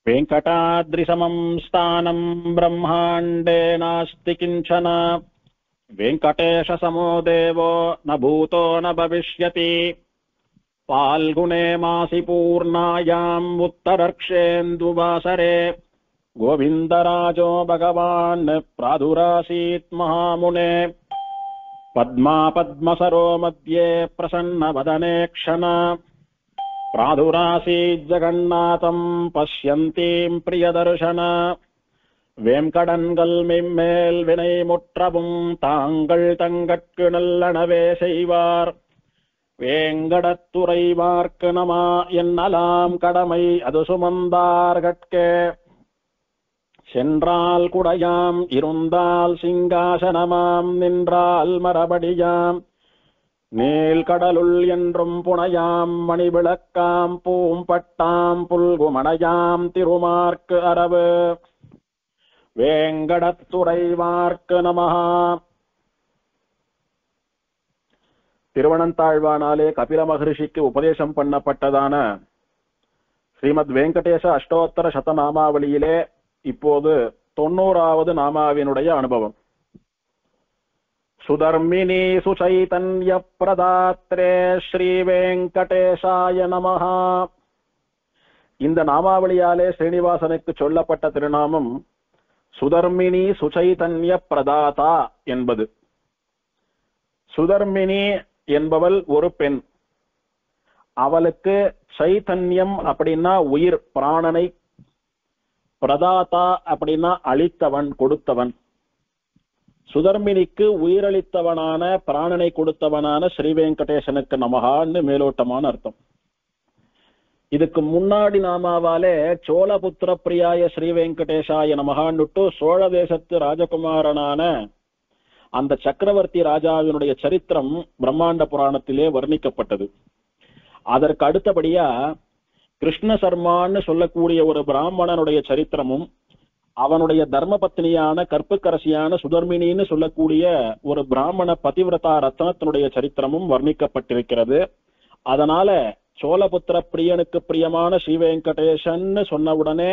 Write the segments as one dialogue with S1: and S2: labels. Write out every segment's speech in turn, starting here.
S1: वेङ्कटाद्रिसमं स्थानं ब्रह्माण्डे नास्ति किञ्चन। वेङ्कटेशसमो देवो न भूतो न भविष्यति। फाल्गुने मासि पूर्णायाम् उत्तरर्क्षेन्दुवासरे गोविन्दराजो भगवान् प्रादुरासीत् महामुने। पद्मा पद्मसरो मध्ये प्रसन्नवदने क्षण प्रादुरासीत् जगन्नाथम् पश्यन्तीम् प्रियदर्शन। வேங்கடன்கள் மெம்மேல் வினை முற்றவும் தாங்கள் தங்கட்கு நல்லனவே செய்வார். வேங்கடத்துறைவார்க்கு நமா என்னலாம் கடமை அது சுமந்தார்கட்கே. சென்றால் குடையாம் இருந்தால் சிங்காசனமாம் நின்றால் மரபடியாம். நீல் கடலுள் என்றும் புனையாம் மணிவிளக்காம் பூம்பட்டாம் புல்குமணையாம் திருமார்க்கு அரவு. வேங்கடத்துறைவார்க்கு நமஹா. திருவனந்தாழ்வானாலே கபில மகரிஷிக்கு உபதேசம் பண்ணப்பட்டதான ஸ்ரீமத் வெங்கடேச அஷ்டோத்தர சதநாமாவளியிலே இப்போது 90வது நாமாவினுடைய அனுபவம். சுதர்மினி சுசைதன்ய பிரதாத்ரே ஸ்ரீ வெங்கடேசாய நமஹா. இந்த நாமாவளியாலே ஸ்ரீனிவாசனுக்கு சொல்லப்பட்ட திருநாமம் சுதர்மினி சுசைதன்ய பிரதாதா என்பது. சுதர்மினி என்பவள் ஒரு பெண். அவளுக்கு சைதன்யம் அப்படின்னா உயிர், பிராணனை, பிரதாதா அப்படின்னா அளித்தவன், கொடுத்தவன். சுதர்மினிக்கு உயிரளித்தவனான பிராணனை கொடுத்தவனான ஸ்ரீ வெங்கடேசனுக்கு நமகான்னு மேலோட்டமான அர்த்தம். இதுக்கு முன்னாடி நாமாவாலே சோழபுத்திர பிரியாய ஸ்ரீ வெங்கடேசாய நமகான்னுட்டு சோழ தேசத்து ராஜகுமாரனான அந்த சக்கரவர்த்தி ராஜாவினுடைய சரித்திரம் பிரம்மாண்ட புராணத்திலே வர்ணிக்கப்பட்டது. அதற்கு அடுத்தபடியா கிருஷ்ண சர்மான்னு சொல்லக்கூடிய ஒரு பிராமணனுடைய சரித்திரமும் அவனுடைய தர்ம பத்னியான கற்புக்கரசியான சுதர்மினின்னு சொல்லக்கூடிய ஒரு பிராமண பதிவிரதா ரத்னத்தினுடைய சரித்திரமும் வர்ணிக்கப்பட்டிருக்கிறது. அதனால சோழபுத்திர பிரியனுக்கு பிரியமான ஸ்ரீ வெங்கடேசன் சொன்னவுடனே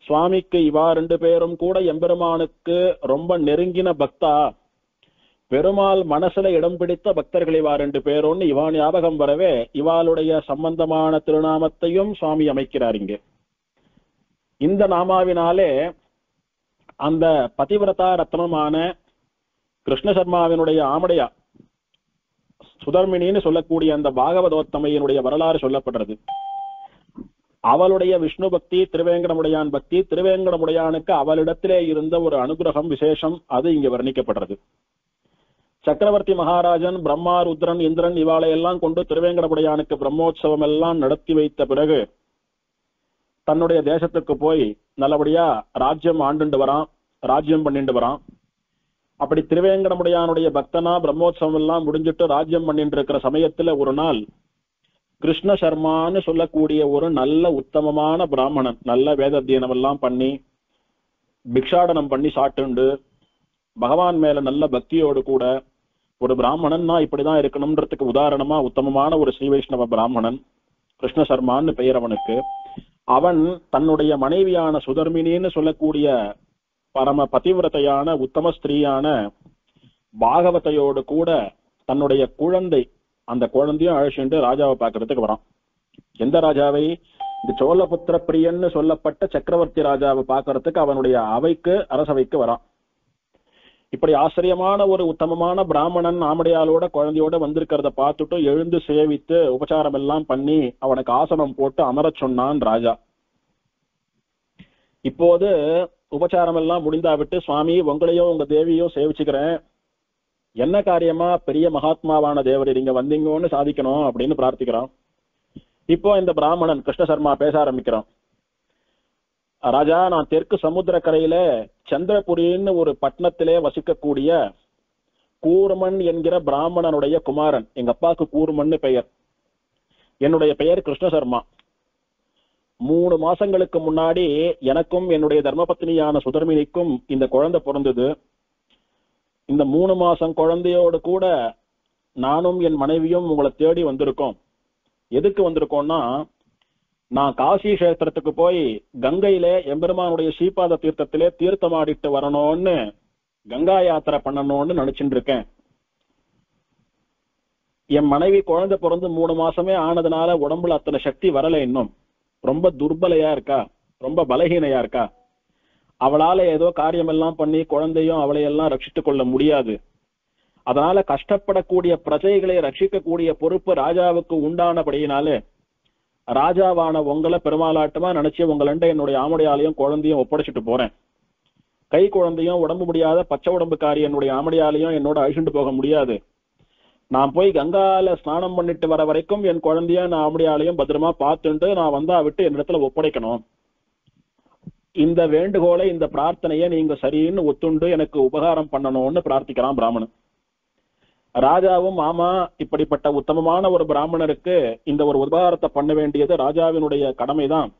S1: சுவாமிக்கு இவா 2 பேரும் கூட எம்பெருமானுக்கு ரொம்ப நெருங்கின பக்தா, பெருமாள் மனசுல இடம் பிடித்த பக்தர்கள் இவா 2 பேரும்னு இவா ஞாபகம் வரவே இவாளுடைய சம்பந்தமான திருநாமத்தையும் சுவாமி அமைக்கிறார். இங்கே இந்த நாமாவினாலே அந்த பதிவிரதா ரத்னமான கிருஷ்ண சர்மாவினுடைய ஆமடையா சுதர்மினின்னு சொல்லக்கூடிய அந்த பாகவதோத்தமையினுடைய வரலாறு சொல்லப்படுறது. அவளுடைய விஷ்ணு பக்தி, திருவேங்கடமுடையான் பக்தி, திருவேங்கடமுடையானுக்கு அவளிடத்திலே இருந்த ஒரு அனுகிரகம் விசேஷம், அது இங்க வர்ணிக்கப்படுறது. சக்கரவர்த்தி மகாராஜன் பிரம்மா, ருத்ரன், இந்திரன் இவாளை எல்லாம் கொண்டு திருவேங்கடமுடையானுக்கு பிரம்மோற்சவம் எல்லாம் நடத்தி வைத்த பிறகு தன்னுடைய தேசத்துக்கு போய் நல்லபடியா ராஜ்யம் ஆண்டுண்டு வரான், ராஜ்யம் பண்ணிட்டு வரான். அப்படி திருவேங்கடமுடையானுடைய பக்தனா பிரம்மோற்சவம் எல்லாம் முடிஞ்சிட்டு ராஜ்யம் பண்ணிட்டு இருக்கிற சமயத்துல ஒரு நாள் கிருஷ்ண சர்மான்னு சொல்லக்கூடிய ஒரு நல்ல உத்தமமான பிராமணன், நல்ல வேதாத்தியனம் எல்லாம் பண்ணி பிக்ஷாடனம் பண்ணி சாட்டுண்டு பகவான் மேல நல்ல பக்தியோடு கூட ஒரு பிராமணன்னா இப்படிதான் இருக்கணும்ன்றதுக்கு உதாரணமா உத்தமமான ஒரு ஸ்ரீ வைஷ்ணவ பிராமணன் கிருஷ்ண சர்மான்னு பெயர் அவனுக்கு. அவன் தன்னுடைய மனைவியான சுதர்மினின்னு சொல்லக்கூடிய பரம பதிவிரதையான உத்தம ஸ்திரீயான பாகவதையோடு கூட தன்னுடைய குழந்தை, அந்த குழந்தையும் அழைச்சிட்டு ராஜாவை பார்க்கறதுக்கு வரான். எந்த ராஜாவை? இந்த சோழபுத்திர பிரியன்னு சொல்லப்பட்ட சக்கரவர்த்தி ராஜாவை பார்க்கறதுக்கு அவனுடைய அவைக்கு, அரசவைக்கு வரான். இப்படி ஆச்சரியமான ஒரு உத்தமமான பிராமணன் ஆமடையாளோட குழந்தையோட வந்திருக்கிறத பார்த்துட்டு எழுந்து சேவித்து உபச்சாரம் எல்லாம் பண்ணி அவனுக்கு ஆசனம் போட்டு அமரச் சொன்னான் ராஜா. இப்போது உபச்சாரம் எல்லாம் முடிந்தாவிட்டு, சுவாமி உங்களையோ உங்க தேவியோ சேவிச்சுக்கிறேன், என்ன காரியமா பெரிய மகாத்மாவான தேவரை நீங்க வந்தீங்கன்னு சாதிக்கணும் அப்படின்னு பிரார்த்திக்கிறான். இப்போ இந்த பிராமணன் கிருஷ்ண சர்மா பேச ஆரம்பிக்கிறான். ராஜா, நான் தெற்கு சமுத்திரக்கரையில சந்திரபுரின்னு ஒரு பட்டணத்திலே வசிக்கக்கூடிய கூர்மன் என்கிற பிராமணனுடைய குமாரன். எங்க அப்பாவுக்கு கூர்மன்னு பெயர், என்னுடைய பெயர் கிருஷ்ண சர்மா. 3 மாசங்களுக்கு முன்னாடி எனக்கும் என்னுடைய தர்மபத்னியான சுதர்மினிக்கும் இந்த குழந்தை பிறந்தது. இந்த 3 மாசம் குழந்தையோடு கூட நானும் என் மனைவியும் உங்களை தேடி வந்திருக்கோம். எதுக்கு வந்திருக்கோம்னா, நான் காசி கஷேத்திரத்துக்கு போய் கங்கையிலே எம்பெருமானுடைய ஸ்ரீபாத தீர்த்தத்திலே தீர்த்தமாடிட்டு வரணும்னு கங்கா யாத்திரை பண்ணணும்னு நினைச்சுட்டு இருக்கேன். என் மனைவி குழந்தை பிறந்து 3 மாசமே ஆனதுனால உடம்புல அத்தனை சக்தி வரல, இன்னும் ரொம்ப துர்பலையா இருக்கா, ரொம்ப பலகீனையா இருக்கா. அவளால ஏதோ காரியம் எல்லாம் பண்ணி குழந்தையும் அவளையெல்லாம் ரட்சித்துக் கொள்ள முடியாது. அதனால கஷ்டப்படக்கூடிய பிரஜைகளை ரட்சிக்கக்கூடிய பொறுப்பு ராஜாவுக்கு உண்டானபடியினாலே ராஜாவான உங்களை பெருமாளாட்டமா நினைச்சு உங்களண்ட என்னுடைய ஆமடியாலையும் குழந்தையும் ஒப்படைச்சிட்டு போறேன். கை குழந்தையும் உடம்பு முடியாத பச்சை உடம்புக்காரி என்னுடைய ஆமடியாலையும் என்னோட அழிச்சுட்டு போக முடியாது. நான் போய் கங்கால ஸ்நானம் பண்ணிட்டு வர வரைக்கும் என் குழந்தைய நான் ஆமடியாலையும் பத்திரமா பார்த்துட்டு நான் வந்தா விட்டு என்னிடத்துல ஒப்படைக்கணும். இந்த வேண்டுகோளை, இந்த பிரார்த்தனையை நீங்க சரின்னு ஒத்துண்டு எனக்கு உபகாரம் பண்ணணும்னு பிரார்த்திக்கிறான் பிராமணன். ராஜாவும் ஆமா, இப்படிப்பட்ட உத்தமமான ஒரு பிராமணருக்கு இந்த ஒரு உபகாரத்தை பண்ண வேண்டியது ராஜாவினுடைய கடமைதான்.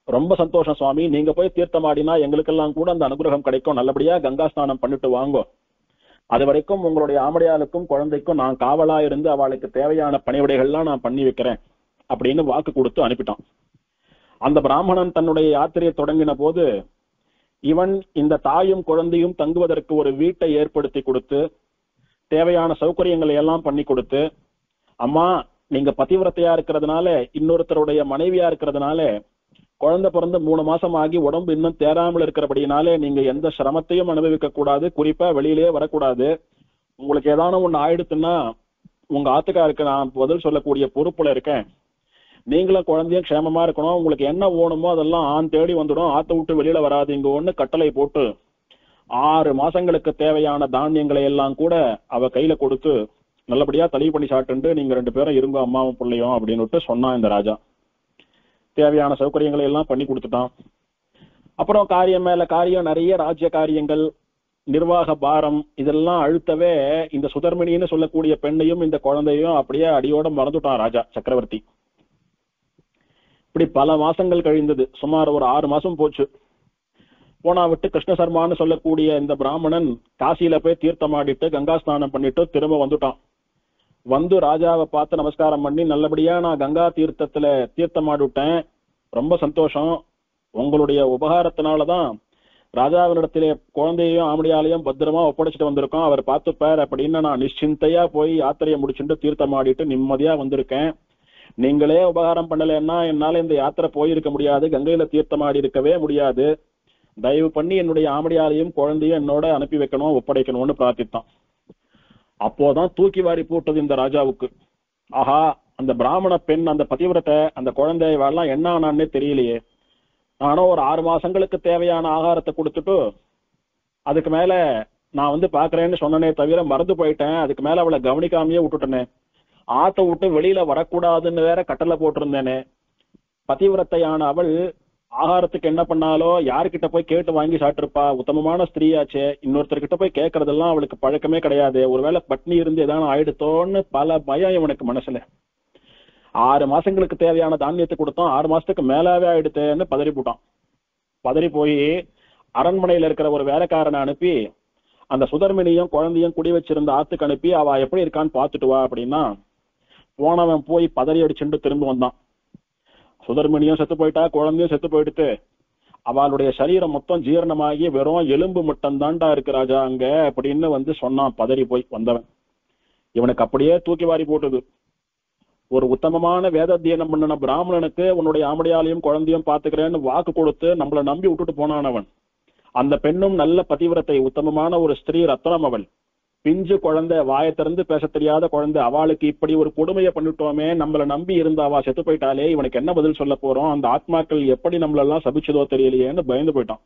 S1: ரொம்ப சந்தோஷம் சுவாமி, நீங்க போய் தீர்த்தமாடினா எங்களுக்கெல்லாம் கூட அந்த அனுகிரகம் கிடைக்கும். நல்லபடியா கங்கா ஸ்நானம் பண்ணிட்டு வாங்கோ. அது வரைக்கும் உங்களுடைய ஆமடியாளுக்கும் குழந்தைக்கும் நான் காவலா இருந்து அவளுக்கு தேவையான பணிவிடைகள்லாம் நான் பண்ணி வைக்கிறேன் அப்படின்னு வாக்கு கொடுத்து அனுப்பிட்டான். அந்த பிராமணன் தன்னுடைய யாத்திரையை தொடங்கின போது இவன் இந்த தாயும் குழந்தையும் தங்குவதற்கு ஒரு வீட்டை ஏற்படுத்தி கொடுத்து தேவையான சௌகரியங்களை எல்லாம் பண்ணி கொடுத்து, அம்மா நீங்க பதிவிரத்தையா இருக்கிறதுனால, இன்னொருத்தருடைய மனைவியா இருக்கிறதுனால, குழந்தை பிறந்து 3 மாசம் ஆகி உடம்பு இன்னும் தேராமல் இருக்கிறபடினாலே நீங்க எந்த சிரமத்தையும் அனுபவிக்க கூடாது, குறிப்பா வெளியிலேயே வரக்கூடாது. உங்களுக்கு ஏதான ஒண்ணு ஆயிடுத்துன்னா உங்க ஆத்துக்காருக்கு நான் பதில் சொல்லக்கூடிய பொறுப்புல இருக்கேன். நீங்களும் குழந்தையும் க்ஷேமமா இருக்கணும். உங்களுக்கு என்ன ஓணுமோ அதெல்லாம் ஆண் தேடி வந்துடும், ஆத்த விட்டு வெளியில வராதிங்க ஒண்ணு கட்டளை போட்டு 6 மாசங்களுக்கு தேவையான தானியங்களை எல்லாம் கூட அவ கையில கொடுத்து நல்லபடியா தளி பண்ணி சாப்பிட்டு நீங்க 2 பேரும் இருங்க அம்மாவும் பிள்ளையும் அப்படின்னு சொன்னான் இந்த ராஜா. தேவையான சௌகரியங்களை எல்லாம் பண்ணி கொடுத்துட்டான். அப்புறம் காரியம் மேல காரியம், நிறைய ராஜ்ய காரியங்கள், நிர்வாக பாரம் இதெல்லாம் அழுத்தவே இந்த சுதர்மினின்னு சொல்லக்கூடிய பெண்ணையும் இந்த குழந்தையும் அப்படியே அடியோட மறந்துட்டான் ராஜா சக்கரவர்த்தி. இப்படி பல மாசங்கள் கழிந்தது. சுமார் ஒரு 6 மாசம் போச்சு. போனா விட்டு கிருஷ்ணசர்மான்னு சொல்லக்கூடிய இந்த பிராமணன் காசியில போய் தீர்த்தமாடிட்டு கங்கா ஸ்நானம் பண்ணிட்டு திரும்ப வந்துட்டான். வந்து ராஜாவை பார்த்து நமஸ்காரம் பண்ணி, நல்லபடியா நான் கங்கா தீர்த்தத்துல தீர்த்தமாடிவிட்டேன், ரொம்ப சந்தோஷம், உங்களுடைய உபகாரத்தினாலதான் ராஜாவினிடத்திலே குழந்தையும் ஆமடியாலையும் பத்திரமா ஒப்படைச்சிட்டு வந்திருக்கோம், அவர் பார்த்துப்பார் அப்படின்னு நான் நிশ্চিந்தையா போய் யாத்திரையை முடிச்சுட்டு தீர்த்தமாடிட்டு நிம்மதியா வந்திருக்கேன். நீங்களே உபகாரம் பண்ணலன்னா என்னால இந்த யாத்திரை போயிருக்க முடியாது, கங்கையில தீர்த்தமாடி இருக்கவே முடியாது. தயவு பண்ணி என்னுடைய ஆமடியாலையும் குழந்தையும் என்னோட அனுப்பி வைக்கணும், ஒப்படைக்கணும்னு பிரார்த்தித்தான். அப்போதான் தூக்கி வாரி போட்டது இந்த ராஜாவுக்கு. ஆஹா, அந்த பிராமண பெண், அந்த பதிவிரத்தை, அந்த குழந்தையெல்லாம் என்ன ஆனான்னே தெரியலையே. நானும் ஒரு 6 மாசங்களுக்கு தேவையான ஆகாரத்தை கொடுத்துட்டு அதுக்கு மேல நான் பாக்குறேன்னு சொன்னனே தவிர மறந்து போயிட்டேன். அதுக்கு மேல அவளை கவனிக்காமையே விட்டுட்டேனே. ஆத்த விட்டு வெளியில வரக்கூடாதுன்னு வேற கட்டளை போட்டிருந்தேனே. பதிவிரத்தையான அவள் ஆகாரத்துக்கு என்ன பண்ணாலோ யாருக்கிட்ட போய் கேட்டு வாங்கி சாப்பிட்டுருப்பா, உத்தமமான ஸ்திரீயாச்சே, இன்னொருத்தர்கிட்ட போய் கேட்கறதெல்லாம் அவளுக்கு பழக்கமே கிடையாது. ஒருவேளை பட்னி இருந்து ஏதாவது ஆயிடுத்தோன்னு பல பயம் இவனுக்கு மனசுல. 6 மாசங்களுக்கு தேவையான தானியத்தை கொடுத்தோம், 6 மாசத்துக்கு மேலாவே ஆயிடுத்தேன்னு பதறி போட்டான். பதறி போய் அரண்மனையில இருக்கிற ஒரு வேலைக்காரனை அனுப்பி அந்த சுதர்மினியும் குழந்தையும் குடி வச்சிருந்த ஆத்துக்கு அனுப்பி அவ எப்படி இருக்கான்னு பாத்துட்டு வா அப்படின்னா, போனவன் போய் பதறி அடிச்சுட்டு திரும்ப வந்தான். சுதர்மினியும் செத்து போயிட்டா, குழந்தையும் செத்து போயிடுத்து. அவளுடைய சரீரம் மொத்தம் ஜீரணமாகி வெறும் எலும்பு மட்டும் தாண்டா இருக்கு ராஜா அங்க அப்படின்னு சொன்னான் பதறி போய் வந்தவன். இவனுக்கு அப்படியே தூக்கி வாரி போட்டது. ஒரு உத்தமமான வேதாத்தியனம் பண்ணின பிராமணனுக்கு உன்னுடைய ஆமடியாலையும் குழந்தையும் பாத்துக்கிறேன்னு வாக்கு கொடுத்து நம்மளை நம்பி விட்டுட்டு போனானவன். அந்த பெண்ணும் நல்ல பதிவிரத்தை, உத்தமமான ஒரு ஸ்திரீ ரத்னம். அவள் பிஞ்சு குழந்தை, வாயை திறந்து பேச தெரியாத குழந்தை. அவளுக்கு இப்படி ஒரு கொடுமையை பண்ணிட்டோமே, நம்மளை நம்பி இருந்த அவ செத்து போயிட்டாலே, இவனுக்கு என்ன பதில் சொல்ல போறோம், அந்த ஆத்மாக்கள் எப்படி நம்மளெல்லாம் சபிச்சதோ தெரியலையேன்னு பயந்து போயிட்டான்.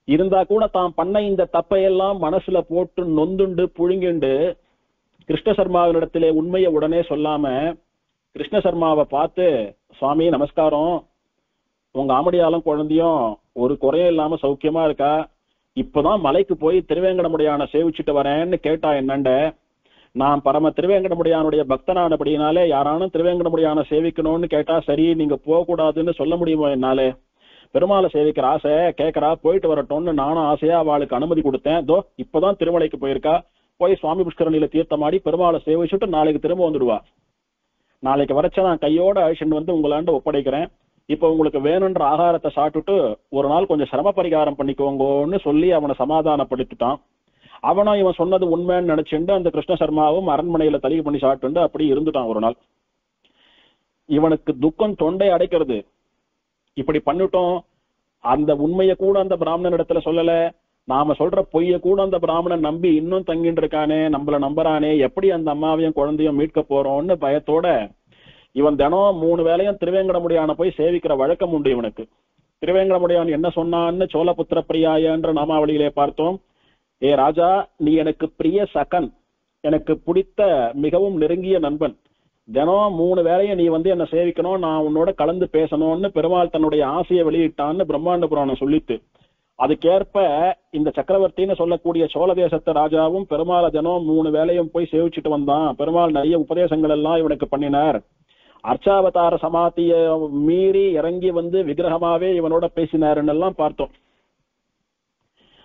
S1: இருந்தா கூட தான் பண்ண இந்த தப்பையெல்லாம் மனசுல போட்டு நொந்துண்டு புழுங்கிண்டு கிருஷ்ணசர்மாவினிடத்திலே உண்மையை உடனே சொல்லாம கிருஷ்ணசர்மாவை பார்த்து, சுவாமி நமஸ்காரம், உங்க ஆமடியாலும் குழந்தையும் ஒரு குறையும் இல்லாம சௌக்கியமா இருக்கா, இப்பதான் மலைக்கு போய் திருவேங்கடமுடியான சேவிச்சுட்டு வரேன்னு கேட்டா என்னண்ட. நான் பரம திருவேங்கடமுடியானுடைய பக்தனானபடினாலே யாரானும் திருவேங்கடமுடியான சேவிக்கணும்னு கேட்டா சரி நீங்க போக கூடாதுன்னு சொல்ல முடியுமோ என்னாலே. பெருமாளை சேவிக்கிற ஆசை கேட்கறா, போயிட்டு வரட்டும்னு நானும் ஆசையா அவளுக்கு அனுமதி கொடுத்தேன். தோ இப்பதான் திருமலைக்கு போயிருக்கா, போய் சுவாமி புஷ்கரணியில தீர்த்தமாடி பெருமாளை சேவிச்சுட்டு நாளைக்கு திரும்ப வந்துடுவா. நாளைக்கு வரைச்ச நான் கையோட அழிச்சுட்டு வந்து உங்களாண்டு ஒப்படைக்கிறேன். இப்ப உங்களுக்கு வேணுன்ற ஆகாரத்தை சாப்பிட்டுட்டு ஒரு நாள் கொஞ்சம் சிரம பரிகாரம் பண்ணிக்கோங்கன்னு சொல்லி அவனை சமாதானப்படுத்திட்டான். அவனும் இவன் சொன்னது உண்மைன்னு நினைச்சுட்டு அந்த கிருஷ்ண சர்மாவும் அரண்மனையில தலிகை பண்ணி சாப்பிட்டு அப்படி இருந்துட்டான். ஒரு நாள் இவனுக்கு துக்கம் தொண்டை அடைக்கிறது. இப்படி பண்ணிட்டோம், அந்த உண்மையை கூட அந்த பிராமணன் இடத்துல சொல்லல, நாம சொல்ற பொய்ய கூட அந்த பிராமணன் நம்பி இன்னும் தங்கிட்டு இருக்கானே, நம்மள நம்புறானே, எப்படி அந்த அம்மாவையும் குழந்தையும் மீட்க போறோம்னு பயத்தோட இவன் தினம் 3 வேளையும் திருவேங்கடமுடியான போய் சேவிக்கிற வழக்கம் உண்டு இவனுக்கு. திருவேங்கடமுடியான் என்ன சொன்னான்னு சோழபுத்திர பிரியாய என்ற நாமாவளியிலே பார்த்தோம். ஏ ராஜா, நீ எனக்கு பிரிய சகன், எனக்கு பிடித்த மிகவும் நெருங்கிய நண்பன், தினம் 3 வேளையும் நீ வந்து என்ன சேவிக்கணும், நான் உன்னோட கலந்து பேசணும்னு பெருமாள் தன்னுடைய ஆசையை வெளியிட்டான்னு பிரம்மாண்ட புராணம் சொல்லித்து. அதுக்கேற்ப இந்த சக்கரவர்த்தின்னு சொல்லக்கூடிய சோழ தேசத்து ராஜாவும் பெருமாளை தினம் 3 வேளையும் போய் சேவிச்சுட்டு வந்தான். பெருமாள் நிறைய உபதேசங்கள் எல்லாம் இவனுக்கு பண்ணினார். அர்ச்சாவதார சமாதிய மீறி இறங்கி வந்து விக்கிரகமாவே இவனோட பேசினாருன்னு எல்லாம் பார்த்தோம்.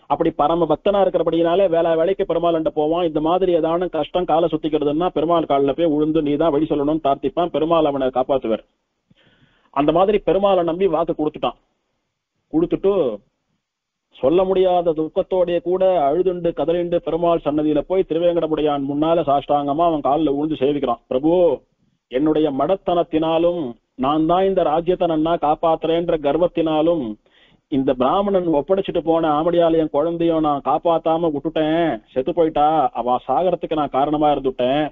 S1: அப்படி பரம பக்தனா இருக்கிறபடினாலே வேலைக்கு பெருமாள் அண்ட போவான். இந்த மாதிரி ஏதான கஷ்டம் காலை சுத்திக்கிறதுன்னா பெருமாள் காலில் போய் உழுந்து நீ தான் வழி சொல்லணும்னு தார்த்திப்பான். பெருமாள் அவனை காப்பாத்துவார். அந்த மாதிரி பெருமாளை நம்பி வாக்கு கொடுத்துட்டான். கொடுத்துட்டு சொல்ல முடியாத துக்கத்தோடைய கூட அழுதுண்டு கதறிண்டு பெருமாள் சன்னதியில போய் திருவேங்கடமுடையான் முன்னால சாஷ்டாங்கமா அவன் காலில் உழுந்து சேவிக்கிறான். பிரபு, என்னுடைய மடத்தனத்தினாலும் நான் தான் இந்த ராஜ்யத்தை நன்னா காப்பாத்துறேன்ற கர்வத்தினாலும் இந்த பிராமணன் ஒப்படைச்சிட்டு போன ஆமடியாலயம் குழந்தையும் நான் காப்பாத்தாம விட்டுட்டேன், செத்து போயிட்டா, அவ சாகரத்துக்கு நான் காரணமா இருந்துட்டேன்.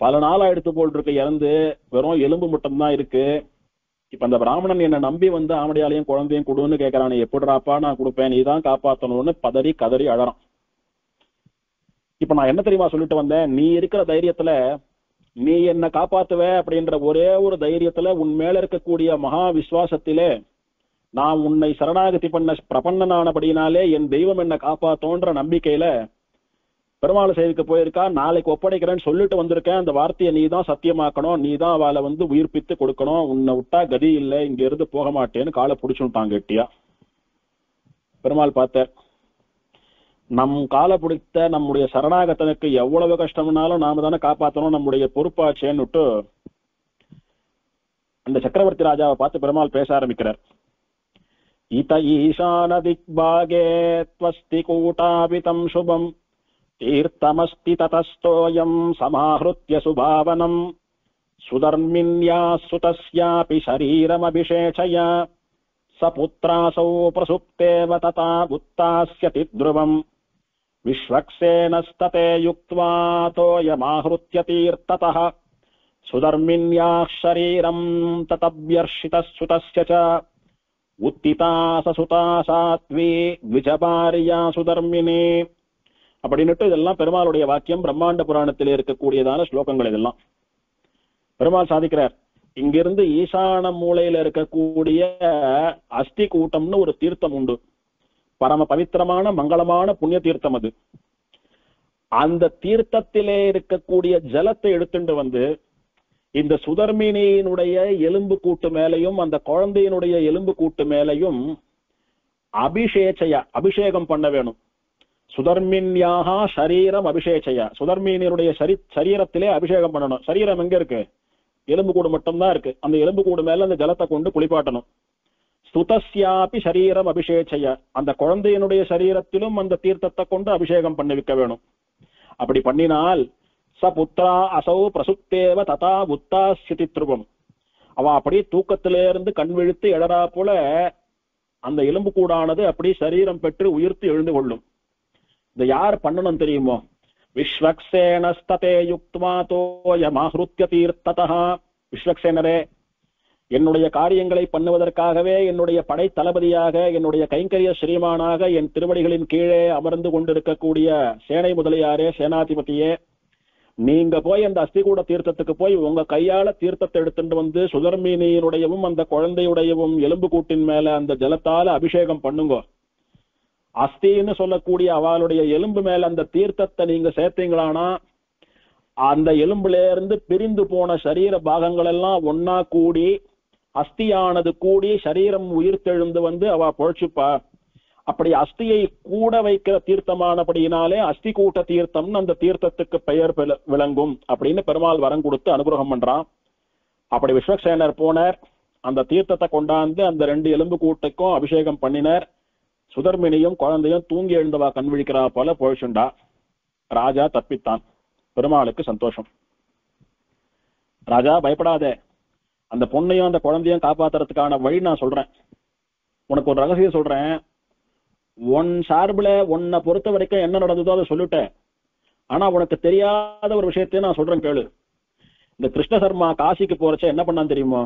S1: பல நாளா எடுத்து போல் இருக்கு, இறந்து வெறும் எலும்பு மட்டும்தான் இருக்கு. இப்ப அந்த பிராமணன் என்ன நம்பி வந்து ஆமடியாலயம் குழந்தையும் கொடுன்னு கேட்கறான். எப்படிராப்பா நான் கொடுப்பேன், நீ தான் காப்பாத்தணும்னு பதறி கதறி அழறான். இப்ப நான் என்ன தெரியுமா சொல்லிட்டு வந்தேன், நீ இருக்கிற தைரியத்துல நீ என்ன காப்பாத்துவ அப்படின்ற ஒரே ஒரு தைரியத்துல உன் மேல இருக்கக்கூடிய மகா விசுவாசத்திலே நான் உன்னை சரணாகதி பண்ண பிரபன்னனானபடினாலே என் தெய்வம் என்ன காப்பாத்தோன்ற நம்பிக்கையில பெருமாள் சேவிக்க போயிருக்கா. நாளைக்கு ஒப்படைக்கிறேன்னு சொல்லிட்டு வந்திருக்கேன். அந்த வார்த்தையை நீ தான் சத்தியமாக்கணும், நீ தான் அவளை வந்து உயிர்ப்பித்து கொடுக்கணும், உன்னை விட்டா கதி இல்லை, இங்க இருந்து போக மாட்டேன்னு காலை பிடிச்சுட்டாங்க கெட்டியா. பெருமாள் பார்த்தார், நம் காலை பிடித்த நம்முடைய சரணாகத்தனுக்கு எவ்வளவு கஷ்டம்னாலும் நாம தானே காப்பாற்றணும், நம்முடைய பொறுப்பாச்சேன்னுட்டு அந்த சக்கரவர்த்தி ராஜாவை பார்த்து பெருமாள் பேச ஆரம்பிக்கிறார். இத ஈசான திக்பாகே த்வஸ்தி கூட்டாபிதம் சுபம் தீர்த்தமஸ்தி ததஸ்தோயம் சமாஹ்ருத்ய சுபாவனம் சுதர்மின்யா சுதஸ்யாபி ஷரீரமபிஷேச்சய சபுத்ராசௌ பிரசுப்தேவ ததா உத்தாஸ்யதி த்ருவம் விஸ்வக்சேனஸ்ததே யுக்த்வா தோயமாஹ்ருத்ய தீர்த்ததः சுதர்மின்யாः ஷரீரம் ததவ்யர்ஷிதः சுதஸ்ய ச உத்திதா சசுதா சாத்வி விஜபாரியா சுதர்மினி. அப்படின்னுட்டு இதெல்லாம் பெருமாளுடைய வாக்கியம். பிரம்மாண்ட புராணத்தில் இருக்கக்கூடியதான ஸ்லோகங்கள் இதெல்லாம் பெருமாள் சாதிக்கிறார். இங்கிருந்து ஈசான மூலையில இருக்கக்கூடிய அஸ்தி கூட்டம்னு ஒரு தீர்த்தம் உண்டு. பரம பவித்திரமான மங்களமான புண்ணிய தீர்த்தம் அது. அந்த தீர்த்தத்திலே இருக்கக்கூடிய ஜலத்தை எடுத்துட்டு வந்து இந்த சுதர்மினியினுடைய எலும்பு கூட்டு மேலையும் அந்த குழந்தையினுடைய எலும்பு கூட்டு மேலையும் அபிஷேகம் பண்ண வேணும். சுதர்மின்யாக சரீரம் அபிஷேச்சயா, சுதர்மினியனுடைய சரீரத்திலே அபிஷேகம் பண்ணணும். சரீரம் எங்க இருக்கு? எலும்பு கூடு மட்டும்தான் இருக்கு. அந்த எலும்பு கூடு மேல அந்த ஜலத்தை கொண்டு குளிப்பாட்டணும். சுதஸ்யாபி சரீரம் அபிஷேச்சய, அந்த குழந்தையினுடைய சரீரத்திலும் அந்த தீர்த்தத்தை கொண்டு அபிஷேகம் பண்ணி வைக்க வேணும். அப்படி பண்ணினால் ச புத்ரா அசௌ பிரசுப்தேவ ததா உத்தாஸ்யதி த்ருவம், அவன் அப்படி தூக்கத்திலிருந்து கண் விழித்து எழறா போல அந்த எலும்பு கூடானது அப்படி சரீரம் பெற்று உயிர்த்து எழுந்து கொள்ளும். இதை யார் பண்ணணும் தெரியுமோ? விஸ்வக்சேனஸ்ததே யுக்த்வா தோயமாஹ்ருத்ய தீர்த்ததः. விஸ்வக்சேனரே, என்னுடைய காரியங்களை பண்ணுவதற்காகவே என்னுடைய படை தளபதியாக என்னுடைய கைங்கரிய ஸ்ரீமானாக என் திருவடிகளின் கீழே அமர்ந்து கொண்டிருக்கக்கூடிய சேனை முதலியாரே, சேனாதிபதியே, நீங்க போய் அந்த அஸ்திகூட தீர்த்தத்துக்கு போய் உங்க கையால தீர்த்தத்தை எடுத்துட்டு வந்து சுதர்மினியினுடையவும் அந்த குழந்தையுடையவும் எலும்பு கூட்டின் மேல அந்த ஜலத்தால அபிஷேகம் பண்ணுங்க. அஸ்தின்னு சொல்லக்கூடிய அவளுடைய எலும்பு மேல அந்த தீர்த்தத்தை நீங்க சேர்த்தீங்களானா அந்த எலும்புல இருந்து பிரிந்து போன சரீர பாகங்கள் எல்லாம் ஒன்னா கூடி அஸ்தியானது கூடி சரீரம் உயிர்த்தெழுந்து வந்து அவ பொழைச்சுப்பா. அப்படி அஸ்தியை கூட வைக்கிற தீர்த்தமானபடியினாலே அஸ்தி கூட்ட தீர்த்தம்னு அந்த தீர்த்தத்துக்கு பெயர் விளங்கும் அப்படின்னு பெருமாள் வரம் கொடுத்து அனுகிரகம் பண்றான். அப்படி விஸ்வக்சேனர் போனார், அந்த தீர்த்தத்தை கொண்டாந்து அந்த 2 எலும்பு கூட்டுக்கும் அபிஷேகம் பண்ணினார். சுதர்மினியும் குழந்தையும் தூங்கி எழுந்தவா கண் விழிக்கிறா போல போயிச்சுண்டா. ராஜா தப்பித்தான். பெருமாளுக்கு சந்தோஷம். ராஜா பயப்படாதே, அந்த பொண்ணையும் அந்த குழந்தையும் காப்பாத்துறதுக்கான வழி நான் சொல்றேன். உனக்கு ஒரு ரகசியம் சொல்றேன். உன் சார்பில் உன்னை பொறுத்த வரைக்கும் என்ன நடந்ததோ அதை சொல்லிட்டேன். ஆனா உனக்கு தெரியாத ஒரு விஷயத்தையும் நான் சொல்றேன் கேளு. இந்த கிருஷ்ண சர்மா காசிக்கு போறச்ச என்ன பண்ணான்னு தெரியுமோ?